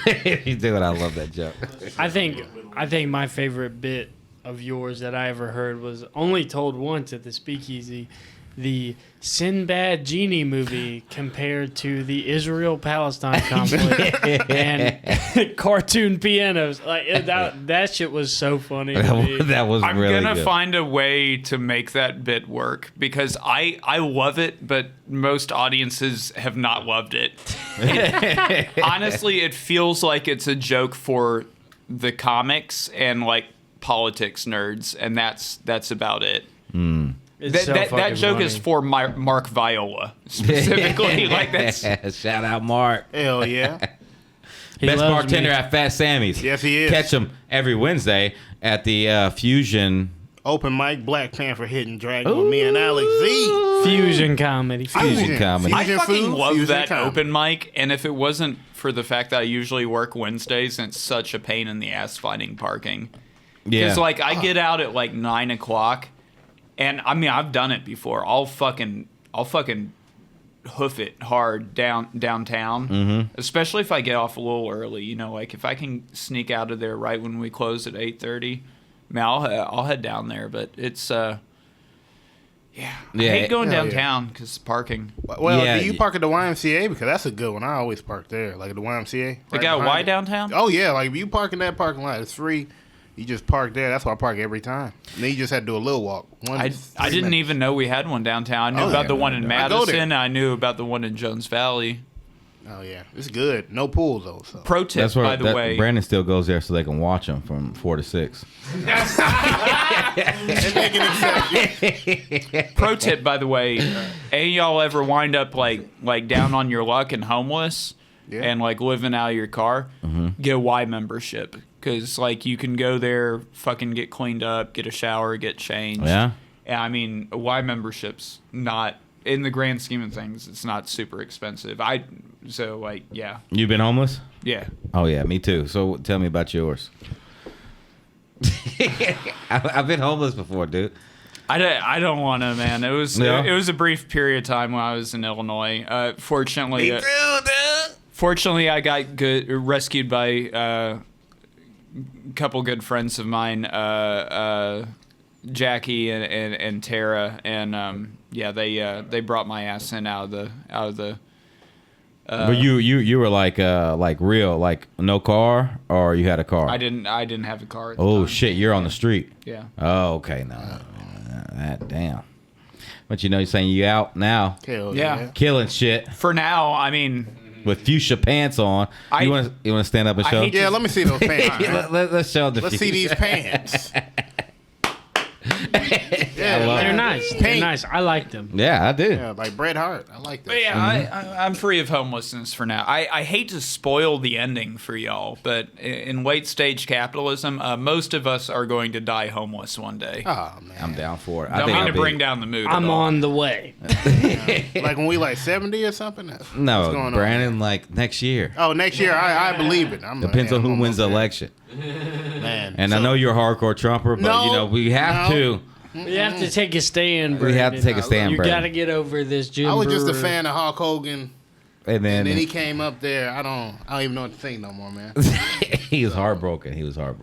it. I love that joke. I think my favorite bit of yours that I ever heard was only told once at the Speakeasy. The Sinbad Genie movie compared to the Israel-Palestine conflict and cartoon pianos. Like that shit was so funny to me. That was I'm really gonna good. find a way to make that bit work because I love it, but most audiences have not loved it. Honestly, it feels like it's a joke for the comics and like politics nerds, and that's about it. That joke is for Mark Viola specifically. Like that's Shout out Mark. Hell yeah. Best loves bartender me. at Fat Sammy's. Yes, he is. Catch him every Wednesday at the Fusion. Open mic, Black Panther Hidden Dragon with me and Alex Z. Fusion comedy. Fusion comedy. I Fusion fucking food, love fusion that comedy. open mic, and if it wasn't for the fact that I usually work Wednesdays, and it's such a pain in the ass finding parking. Yeah. Because like I get out at like 9 o'clock, and I mean I've done it before. I'll fucking hoof it hard downtown, especially if I get off a little early. You know, like if I can sneak out of there right when we close at 8:30, man, I'll head down there. But it's I hate going Hell yeah. downtown because parking. Well, Yeah. do you park at the YMCA? Because that's a good one. I always park there, like at the YMCA. They right got a behind Y it. downtown? Oh yeah, like if you park in that parking lot, it's free. You just park there. That's why I park every time. And then you just had to do a little walk. I didn't even know we had one downtown. I knew Oh, about yeah. the one in I go there. Madison. I knew about the one in Jones Valley. Oh yeah, it's good. No pools though. So. Pro tip, That's where by the way. Branden still goes there so they can watch him from 4 to 6. And make an exception. Pro tip, by the way. Any y'all ever wind up like down on your luck and homeless, Yeah. and like living out of your car? Get a Y membership because like you can go there, fucking get cleaned up, get a shower, get changed. Yeah. And I mean, a Y membership's not in the grand scheme of things. It's not super expensive. Yeah. You been homeless? Yeah. Oh yeah, me too. So tell me about yours. I've been homeless before, dude. I don't want to, man. It was Yeah. it was a brief period of time when I was in Illinois. Fortunately, I got rescued by a couple good friends of mine, Jackie and Tara, and they brought my ass in out of the. But you were like real, like no car, or you had a car? I didn't have a car. At the Oh time. shit, you're on the street. Yeah. Oh okay, no, that damn. But you're saying you out now, Hell Yeah. yeah. killing shit For now, I mean, with fuchsia pants on. You want to stand up and I show? hate Yeah, let me see those pants. man. Let's show the. Let's see these pants. I love They're it. nice. They're Pink. nice. I like them. Yeah, I do. Yeah, like Bret Hart. I like that. but yeah, I'm free of homelessness for now. I hate to spoil the ending for y'all, but in late stage capitalism, most of us are going to die homeless one day. Oh man. I'm down for it. Don't mean to bring down the mood. I'm at all. on the way. Like when we like 70 or something. No, What's going on? Branden, like next year. Oh, next year I believe it. Depends on who wins the election. Man. And I know you're a hardcore Trumper, but No, we have to. You have to take a stand, We have to Branden. take a stand, You Branden. got to get over this Jim I was just a Brewer. fan of Hulk Hogan, And and then he came up there. I don't even know what to think no more, man. he was heartbroken.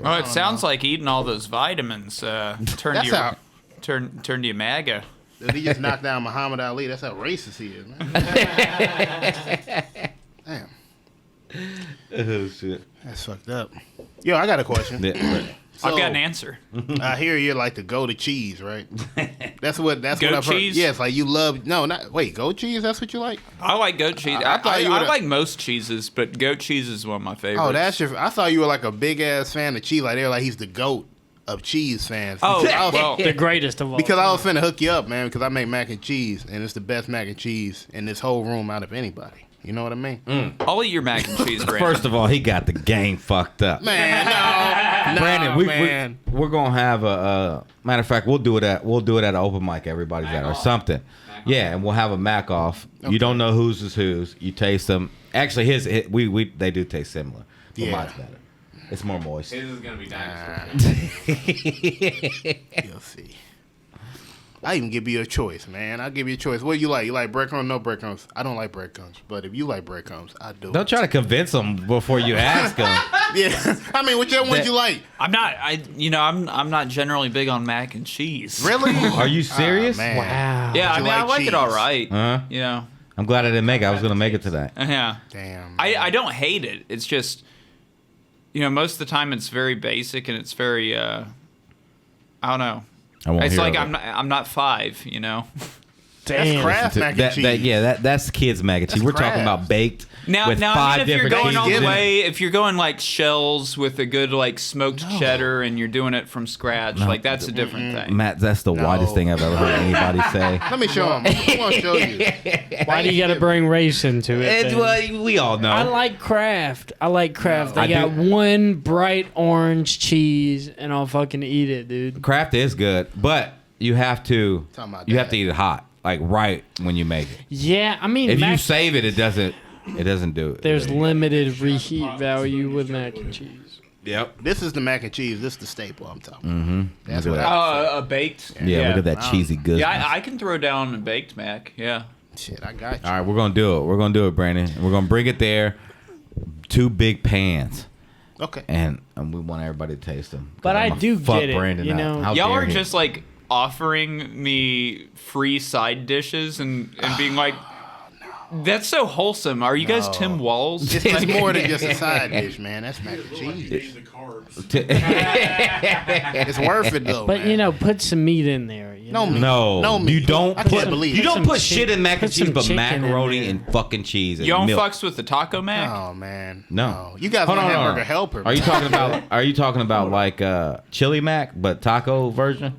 Oh, it sounds like eating all those vitamins turned That's you how- turned you MAGA. He just knocked down Muhammad Ali. That's how racist he is, man. Damn, Oh shit. that's fucked up. Yo, I got a question. I've got an answer. I hear you're like the goat cheese, right? That's what Goat I've heard. cheese? Yes, like you love. No, not wait. Goat cheese. That's what you like. I like goat cheese. I thought you I would've- like most cheeses, but goat cheese is one of my favorites. Oh, that's your. I thought you were like a big ass fan of cheese. Like they're like he's the goat of cheese fans. Oh, Because I was- well, The greatest of all. Because I was finna hook you up, man. Because I make mac and cheese, and it's the best mac and cheese in this whole room out of anybody. You know what I mean? I'll eat your mac and cheese, Branden. First of all, he got the game fucked up. Man, no. Branden, man. we're gonna have a matter of fact. We'll do it at an open mic everybody's at or something. Yeah, and we'll have a mac off. You don't know whose is whose. You taste them. Actually, they do taste similar. But mine's better. It's more moist. His is gonna be dinosaur. You'll see. I even give you a choice, man. I'll give you a choice. What do you like? You like breadcrumbs? No breadcrumbs. I don't like breadcrumbs. But if you like breadcrumbs, I do. Don't try to convince them before you ask them. Yeah. I mean, whichever ones you like. I'm not generally big on mac and cheese. Really? Are you serious? Man. Wow. Yeah, I You mean, I like like cheese? it all right. Huh? You know. I'm glad I didn't make it. I was gonna make it today. Yeah. Damn. I don't hate it. It's just, most of the time it's very basic and it's very I don't know. I won't It's hear like of I'm not 5, That's Kraft mac and cheese. That's kids mac and cheese. We're talking Kraft. about baked Now, with I 5 mean, if you're different going all cheeses. the way, if you're going like shells with a good like smoked cheddar and you're doing it from scratch, like that's a different thing. Matt, that's the whitest thing I've ever heard anybody say. Let me show him. I want to show you. Why do you got to bring race into it? then? Well, we all know. I like Kraft. They I got do. one bright orange cheese, and I'll fucking eat it, dude. Kraft is good, but you have to Talking about have that. to eat it hot, like right when you make it. Yeah, I mean, If you mac, save it, it doesn't do it. there's limited reheat value with mac and cheese. Yep. This is the mac and cheese. This is the staple I'm talking about. That's Look what at I A baked. Yeah, look at that cheesy goodness. Yeah, I can throw down a baked mac. Yeah. Shit, I got you. All right, we're gonna do it. We're gonna do it, Branden. We're gonna bring it there. 2 big pans, Okay. and we want everybody to taste them. But I do fuck get it, Branden you up. know. How Y'all dare are he. just like offering me free side dishes and being like, that's so wholesome. Are you guys Tim Walls? It's more than just a side dish, man. That's mac and cheese. The carbs. It's worth it though. But man. put some meat in there. You No know? meat. No, No meat. you don't I put can't believe you it. don't Some put shit in mac and put some cheese, but chicken in macaroni there. and fucking cheese and Y'all milk. fucks with the taco mac? Oh man. No. You guys Hold want on, hold on. hamburger helper? Are you man. talking about like chili mac, but taco version?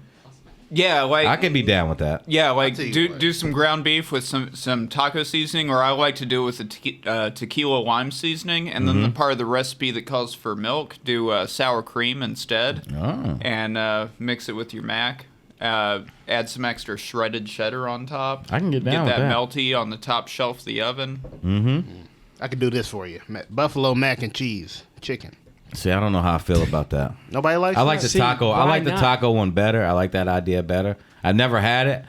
Yeah, like I can be down with that. yeah, like tell you do what. do some ground beef with some taco seasoning, or I like to do it with a tequila lime seasoning, and then the part of the recipe that calls for milk, do sour cream instead, Oh. and mix it with your mac. Add some extra shredded cheddar on top. I can get down Get with that that. melty on the top shelf of the oven. I could do this for you. Buffalo mac and cheese chicken. See, I don't know how I feel about that. Nobody likes. I like that? the See, taco. I why like the not? taco one better. I like that idea better. I've never had it,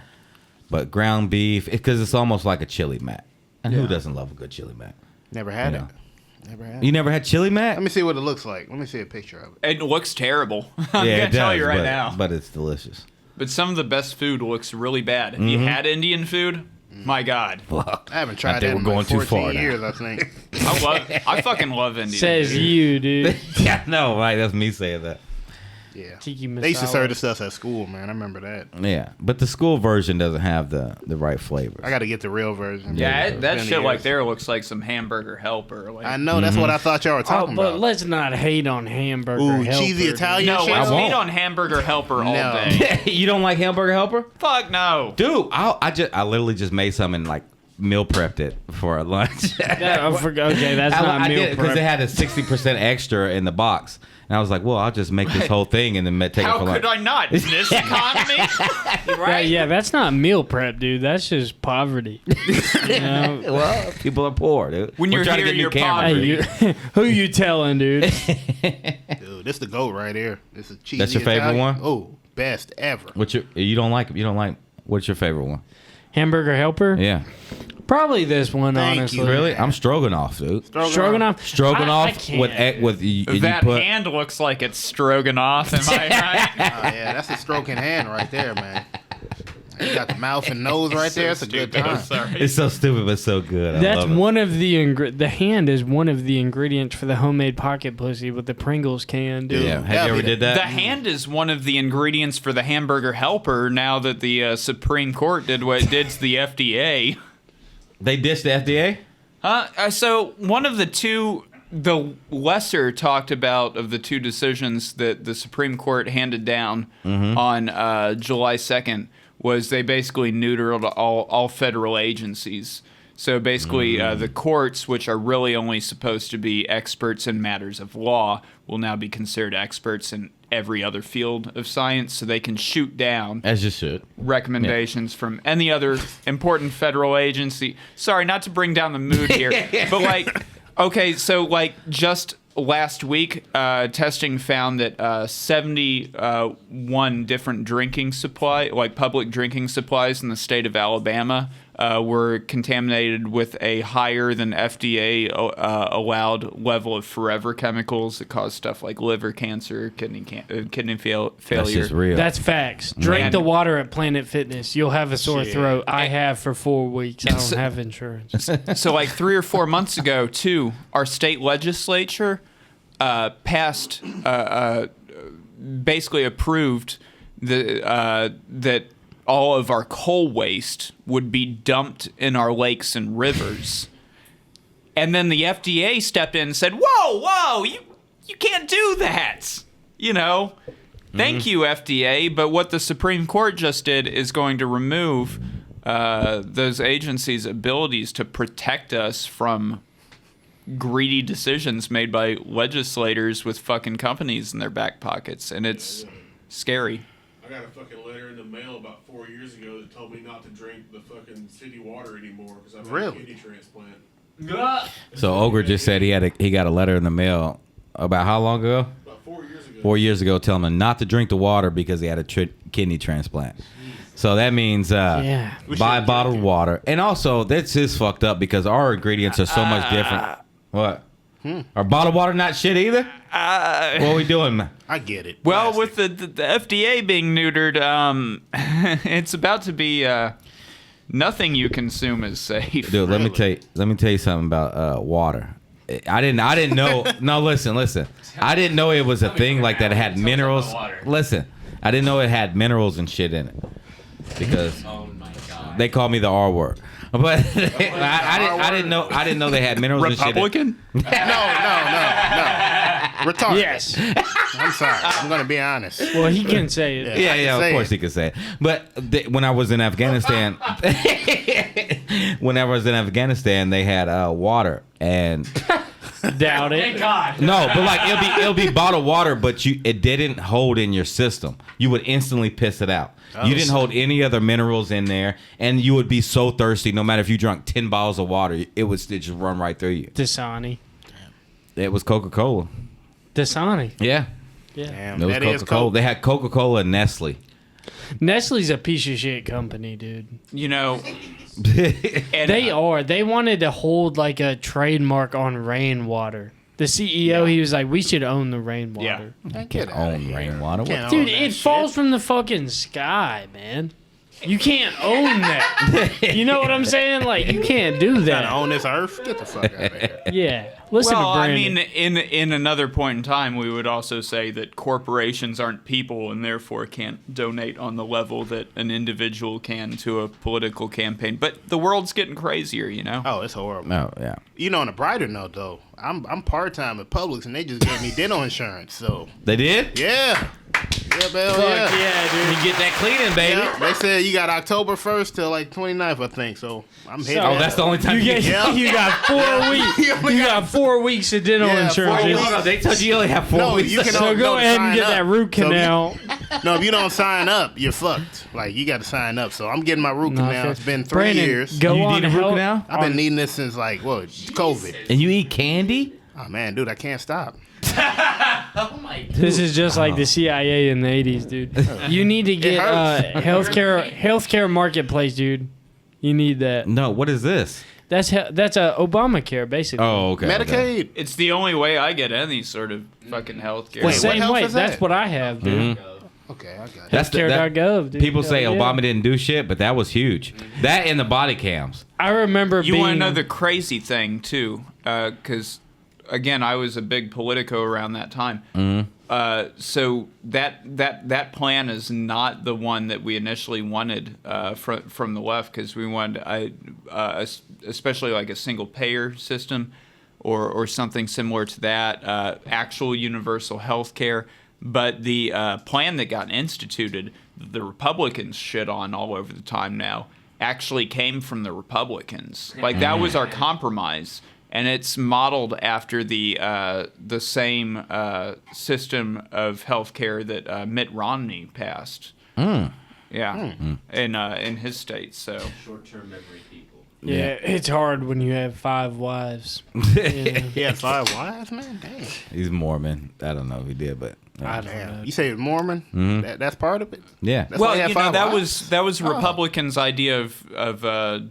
but ground beef because it's almost like a chili mac. And who doesn't love a good chili mac? Never had Yeah. it. Never had. You it. never had chili mac? Let me see what it looks like. Let me see a picture of it. It looks terrible. I'm yeah, gonna it tell does, you right but, now. but it's delicious. But some of the best food looks really bad. If you had Indian food, my God, I haven't tried think that in we're like going too 14 far now. years, I think. I fucking love Indian. Says food. you, dude. Yeah, no, right? That's me saying that. Yeah. Tiki They used to masala. serve this stuff at school, man. I remember that. Yeah, but the school version doesn't have the right flavors. I got to get the real version. Yeah, It's that been shit like years. there looks like some hamburger helper. Like, I know. That's what I thought y'all were Oh, talking but about. let's not hate on hamburger. Ooh, helper, cheesy dude. Italian no, shit. let's won't. eat on hamburger helper all No. day. You don't like hamburger helper? Fuck no. Dude, I literally just made some and like meal prepped it for a lunch. Okay, that's not I meal did because prep. they had a 60% extra in the box, and I was like, "Well, I'll just make this whole thing and then take it How for lunch." could I not? In this economy? Yeah, that's not meal prep, dude. That's just poverty. You know? Well, people are poor, dude. When We're you're trying to here, get new you're cameras. Hey, you, who you telling, dude? Dude, this the goat right here. This is cheesy. That's your favorite Italian. one? Oh, best ever. What's your? You don't like? What's your favorite one? Hamburger helper? Yeah, Probably this one, Thank honestly. you. really? I'm stroganoff, dude. Stroganoff? Stroganoff I can't. with you That put. hand looks like it's stroganoff. Am I right? Oh, yeah, that's a stroking hand right there, man. You got the mouth and nose right there. It's a good Stupid, I'm time. sorry. It's so stupid, but so good. I That's love it. one of the hand is one of the ingredients for the homemade pocket pussy with the Pringles can, dude. Yeah. Have Yeah, you ever but- did that? The hand is one of the ingredients for the hamburger helper. Now that the Supreme Court did what it did to the FDA. They ditched the FDA. So one of the lesser talked about of the two decisions that the Supreme Court handed down on July 2nd was they basically neutered all federal agencies. So basically, the courts, which are really only supposed to be experts in matters of law, will now be considered experts in every other field of science, so they can shoot down As you should. recommendations from any other important federal agency. Sorry, not to bring down the mood here, but like, okay, so like just last week, testing found that 71 different public drinking supplies in the state of Alabama were contaminated with a higher than FDA allowed level of forever chemicals that cause stuff like liver cancer, kidney failure. That's just real. That's facts. Drink the water at Planet Fitness. You'll have a sore throat. I have for 4 weeks. I don't have insurance. So like 3 or 4 months ago, too, our state legislature passed, basically approved that all of our coal waste would be dumped in our lakes and rivers. And then the FDA stepped in and said, whoa, you can't do that. Thank you, FDA. But what the Supreme Court just did is going to remove those agencies' abilities to protect us from greedy decisions made by legislators with fucking companies in their back pockets. And it's scary. I got a fucking letter in the mail about 4 years ago that told me not to drink the fucking city water anymore because I've had a kidney transplant. So Ogre just said he got a letter in the mail about how long ago? About 4 years ago. 4 years ago, telling him not to drink the water because he had a kidney transplant. So that means buy bottled water. And also, that's just fucked up because our ingredients are so much different. What? Are bottled water not shit either? What are we doing, man? I get it. Well, with the FDA being neutered, it's about to be nothing you consume is safe. Dude, let me tell you something about water. I didn't know. No, listen. I didn't know it was a thing like that. It had minerals. Listen, I didn't know it had minerals and shit in it because they call me the R word. But I didn't know they had minerals Republican? and shit. No. Retarded. Yes. I'm sorry. I'm going to be honest. Well, he can say it. Yeah, of course he could say it. But when I was in Afghanistan, they had water and. Doubt it. Thank God. No, but like it'll be bottled water, but it didn't hold in your system. You would instantly piss it out. You didn't hold any other minerals in there, and you would be so thirsty. No matter if you drank 10 bottles of water, it would just run right through you. Dasani. It was Coca-Cola. Dasani. Yeah. Damn, It was that is Coca-Cola. Coke. They had Coca-Cola and Nestle. Nestle's a piece of shit company, dude. And They are. They wanted to hold like a trademark on rainwater. The CEO, he was like, we should own the rainwater. I can't own rainwater. Can't Dude, own that it shit. falls from the fucking sky, man. You can't own that. You know what I'm saying? Like, you can't do Trying to that. own this earth? Get the fuck out of here. Yeah. Listen well, to I Branden. mean, in another point in time, we would also say that corporations aren't people and therefore can't donate on the level that an individual can to a political campaign. But the world's getting crazier, Oh, it's horrible. No, yeah. On a brighter note, though, I'm part-time at Publix, and they just gave me dental insurance, so... They did? Yeah, Fuck yeah. yeah, dude. You get that cleaning, baby. Yeah, they said you got October 1st till like 29th, I think, so I'm hitting Oh, that that's the up. only time You, you get, get. you got 4 weeks. You only You got- got 4 weeks of dental Yeah, insurance. 4 dude. weeks. They told you only have 4 No, weeks. you can So only go ahead and sign get up. that root So if you- canal. No, if you don't sign up, you're fucked. Like, you got to sign up. So I'm getting my root Nah, canal. fair. It's been 3 Branden, years. Go You on need a root health- canal? I've been needing this since, like, COVID. And you eat candy? Oh, man, dude, I can't stop. This is just like the CIA in the 80s, dude. You need to get healthcare marketplace, dude. You need that. No, what is this? That's a Obamacare, basically. Oh, okay. Medicaid. okay. It's the only way I get any sort of fucking health care. The Wait, what same health way. is That's that? what I have, dude. Okay, I got it. That's Healthcare.gov, dude. People say Hell yeah. Obama didn't do shit, but that was huge. That and the body cams. I remember You being... want to know the crazy thing too? Because again, I was a big Politico around that time. So that plan is not the one that we initially wanted from the left, because we wanted, especially like a single payer system, or something similar to that, actual universal health care. But the plan that got instituted, the Republicans shit on all over the time now, actually came from the Republicans. Like that was our compromise, and it's modeled after the same system of healthcare that Mitt Romney passed. Yeah, in his state. So Short-term memory people. Yeah, it's hard when you have 5 wives. He had 5 wives, man. Damn. He's Mormon. I don't know if he did, but I don't know. You say Mormon? That's part of it. yeah. That's why he had 5 wives? that was Republicans' idea of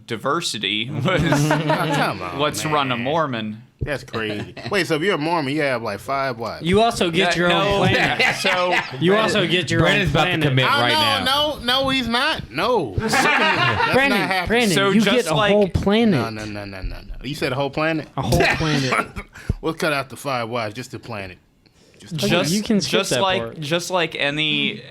diversity. Was Come on, let's man. run a Mormon. That's crazy. Wait, so if you're a Mormon, you have like 5 wives. You also get your own planet. So You also get your Brandon's own about to planet. commit right now. No, he's not. No. That's not happening. Brandon, So you just get a like- whole planet. No. You said a whole planet? A whole planet. We'll cut out the 5 wives, just the planet. You can skip that part. Just like any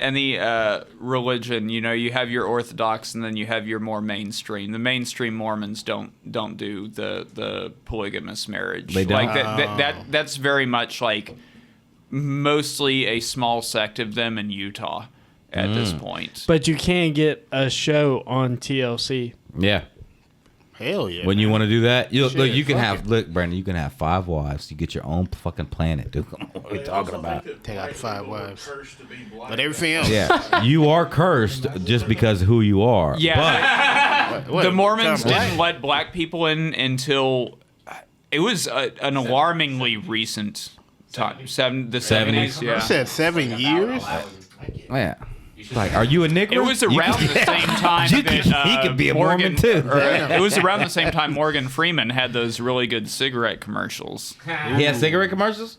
religion, you have your Orthodox and then you have your more mainstream. The mainstream Mormons don't do the polygamous marriage. They don't? Like that's very much like mostly a small sect of them in Utah at this point. But you can get a show on TLC. Yeah. Hell yeah. When you want to do that, look, you can fuck have, Brandon, you can have 5 wives. You get your own fucking planet, dude. Come on, what are we talking about? Take out the 5 wives. But everything else. Yeah, you are cursed just because of who you are. Yeah. What, The Mormons something didn't let black people in until it was an alarmingly recent time. The 70s, You yeah. said 7 years? Yeah. Like, are you a nigger? It was around the same time You that could- he could be a Mormon, too. It was around the same time Morgan Freeman had those really good cigarette commercials. He has cigarette commercials?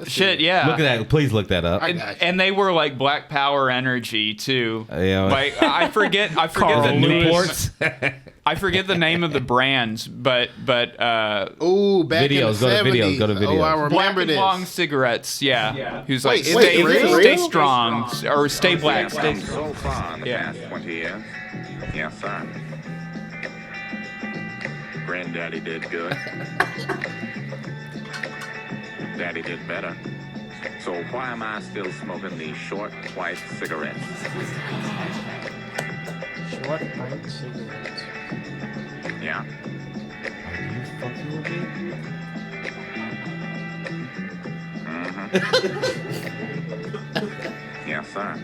Shit, yeah. Look at that. Please look that up. And they were like Black Power energy too. Yeah. Like I forget the name. Newports. I forget the name of the brands, but Ooh, back Videos, in the go to 70s. videos, go to Oh, I videos. Black remember and this. Long cigarettes. Yeah. Who's like Wait, is it real? stay strong or stay black. Stay So far in the Yeah. past 20 years. Yes, sir. Granddaddy did good. Daddy did better. So why am I still smoking these short white cigarettes? Short white cigarettes. Yeah. Yes, sir.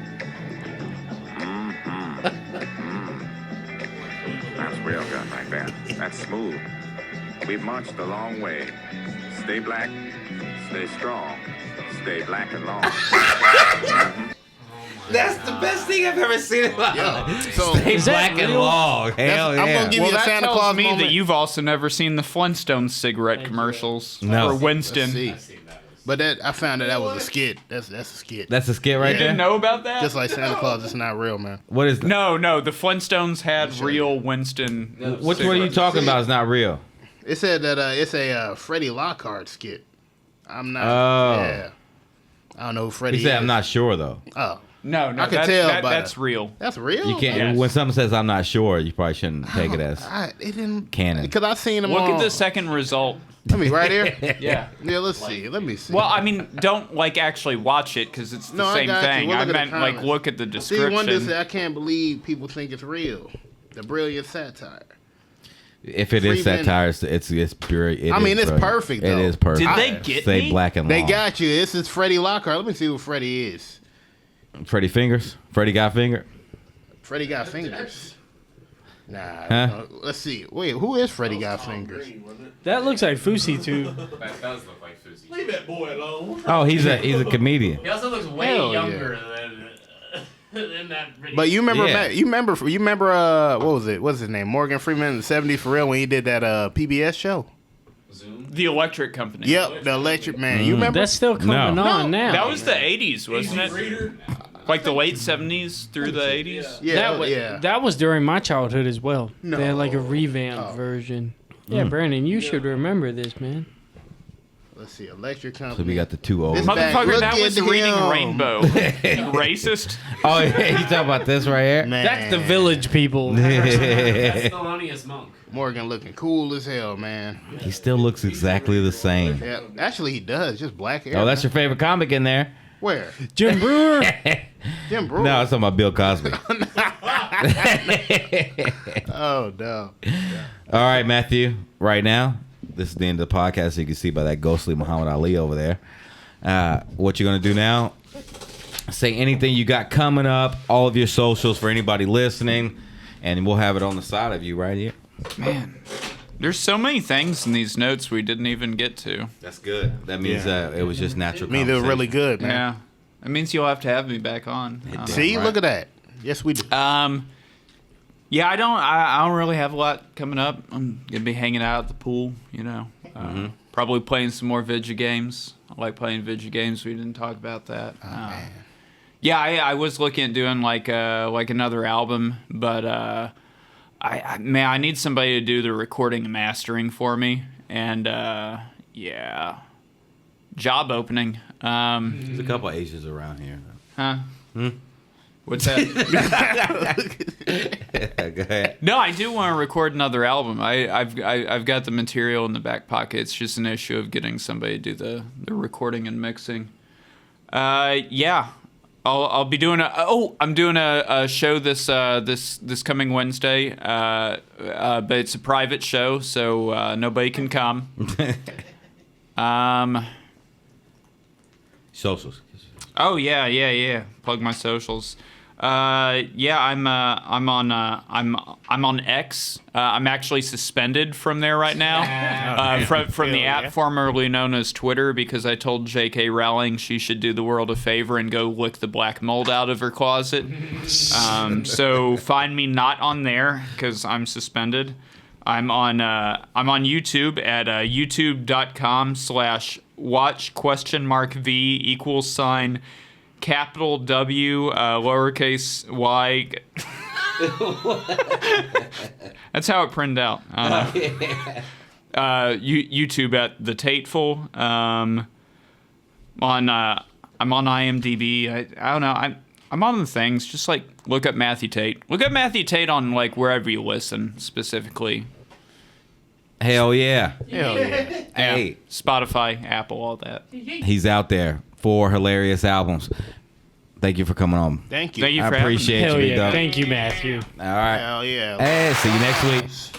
That's real good like that. That's smooth. We've marched a long way. Stay black, stay strong, stay black and long. That's the best thing I've ever seen in my life. So Stay Is that black and real? long. Hell yeah. I'm gonna give Well, you a that Santa tells Claus me moment. that you've also never seen the Flintstones cigarette commercials No. for Winston. Let's see. But I found that was a skit. That's a skit. That's a skit right You there? didn't know about that? Just like Santa Claus, it's not real, man. What is that? No, the Flintstones had real Winston. Which one are you talking about is not real? It said that it's a Freddie Lockhart skit. I'm not. Oh. Yeah. I don't know who Freddie He said, is. I'm not sure, though. Oh. No, I can tell by that's the- real. That's real? You can't. Yes. When someone says, I'm not sure, you probably shouldn't take it as It didn't. canon. Because I seen him Look on. at the second result. Let me, right here? Yeah. Yeah, let's see. Let me see. Well, I mean, don't like actually watch it because it's the No, I same got you. thing. We'll I look at the meant like comments. look at the See, description. one just said, I can't believe people think it's real. The brilliant satire. If it is 3 minutes. satire, it's pure. I mean, it's perfect, It though. is perfect. Did they get Stay me? black and They long. got you. This is Freddie Lockhart. Let me see who Freddie is. Freddie Fingers. Freddie got finger. Freddie got fingers. Nah. Huh? No. Let's see. Wait, who is Freddie got fingers? That looks like Fousey too. That does look like Fousey. Leave that boy alone. Oh, he's a comedian. He also looks way Hell younger than that video. But you remember, Yeah. you remember, what was it? What's his name? Morgan Freeman in the '70s for real when he did that PBS show. Zoom. The Electric Company. Yep, the Electric Man. You remember? That's still coming No. on now. That was the 80s, wasn't it? Like the late 70s through the 80s? Yeah, that was during my childhood as well. No. They had like a revamped version. Yeah, Brandon, you should remember this, man. Let's see, Electric Company. So we got the two old. This back, Motherfucker, look that at was Reading him. Rainbow. You racist. Oh, yeah, you talking about this right here? Man. That's the Village People. That's Thelonious Monk. Morgan looking cool as hell, man. He still looks exactly the same. Yeah, actually he does. Just black hair. Oh, that's your favorite comic in there? Where? Jim Brewer. Jim Brewer. No, I was talking about Bill Cosby. Oh no. All right, Matthew. Right now, this is the end of the podcast. You can see by that ghostly Muhammad Ali over there. What you're gonna do now? Say anything you got coming up. All of your socials for anybody listening, and we'll have it on the side of you right here. Man, there's so many things in these notes we didn't even get to. That's good. That means it was just natural. I mean, they're really good, man. Yeah, that means you'll have to have me back on. See, look at that. Yes, we do. Yeah, I don't really have a lot coming up. I'm gonna be hanging out at the pool, you know. Probably playing some more video games. I like playing video games. We didn't talk about that. Man. Yeah, I was looking at doing like another album, but I need somebody to do the recording and mastering for me, and yeah, job opening. There's a couple Asians around here. Huh? What's that? Go ahead. No, I do want to record another album. I've got the material in the back pocket. It's just an issue of getting somebody to do the recording and mixing. Yeah, I'll be doing I'm doing a show this coming Wednesday. But it's a private show, so nobody can come. Socials. Oh yeah. Plug my socials. Yeah, I'm on X. I'm actually suspended from there right now, from the app formerly known as Twitter, because I told J.K. Rowling she should do the world a favor and go lick the black mold out of her closet. So find me not on there because I'm suspended. I'm on YouTube at youtube.com/watch?v capital W lowercase y. That's how it printed out. YouTube at the Tateful. I'm on IMDb. I don't know. I'm on the things. Just like look up Matthew Tate. Look up Matthew Tate on like wherever you listen specifically. Hell yeah. Hell yeah. Hey, Spotify, Apple, all that. he's out there. 4 hilarious albums. Thank you for coming on. Thank you. Thank you for I appreciate Hell you, yeah. Doug. Thank you, Matthew. All right. Hell yeah. Hey, see you next week.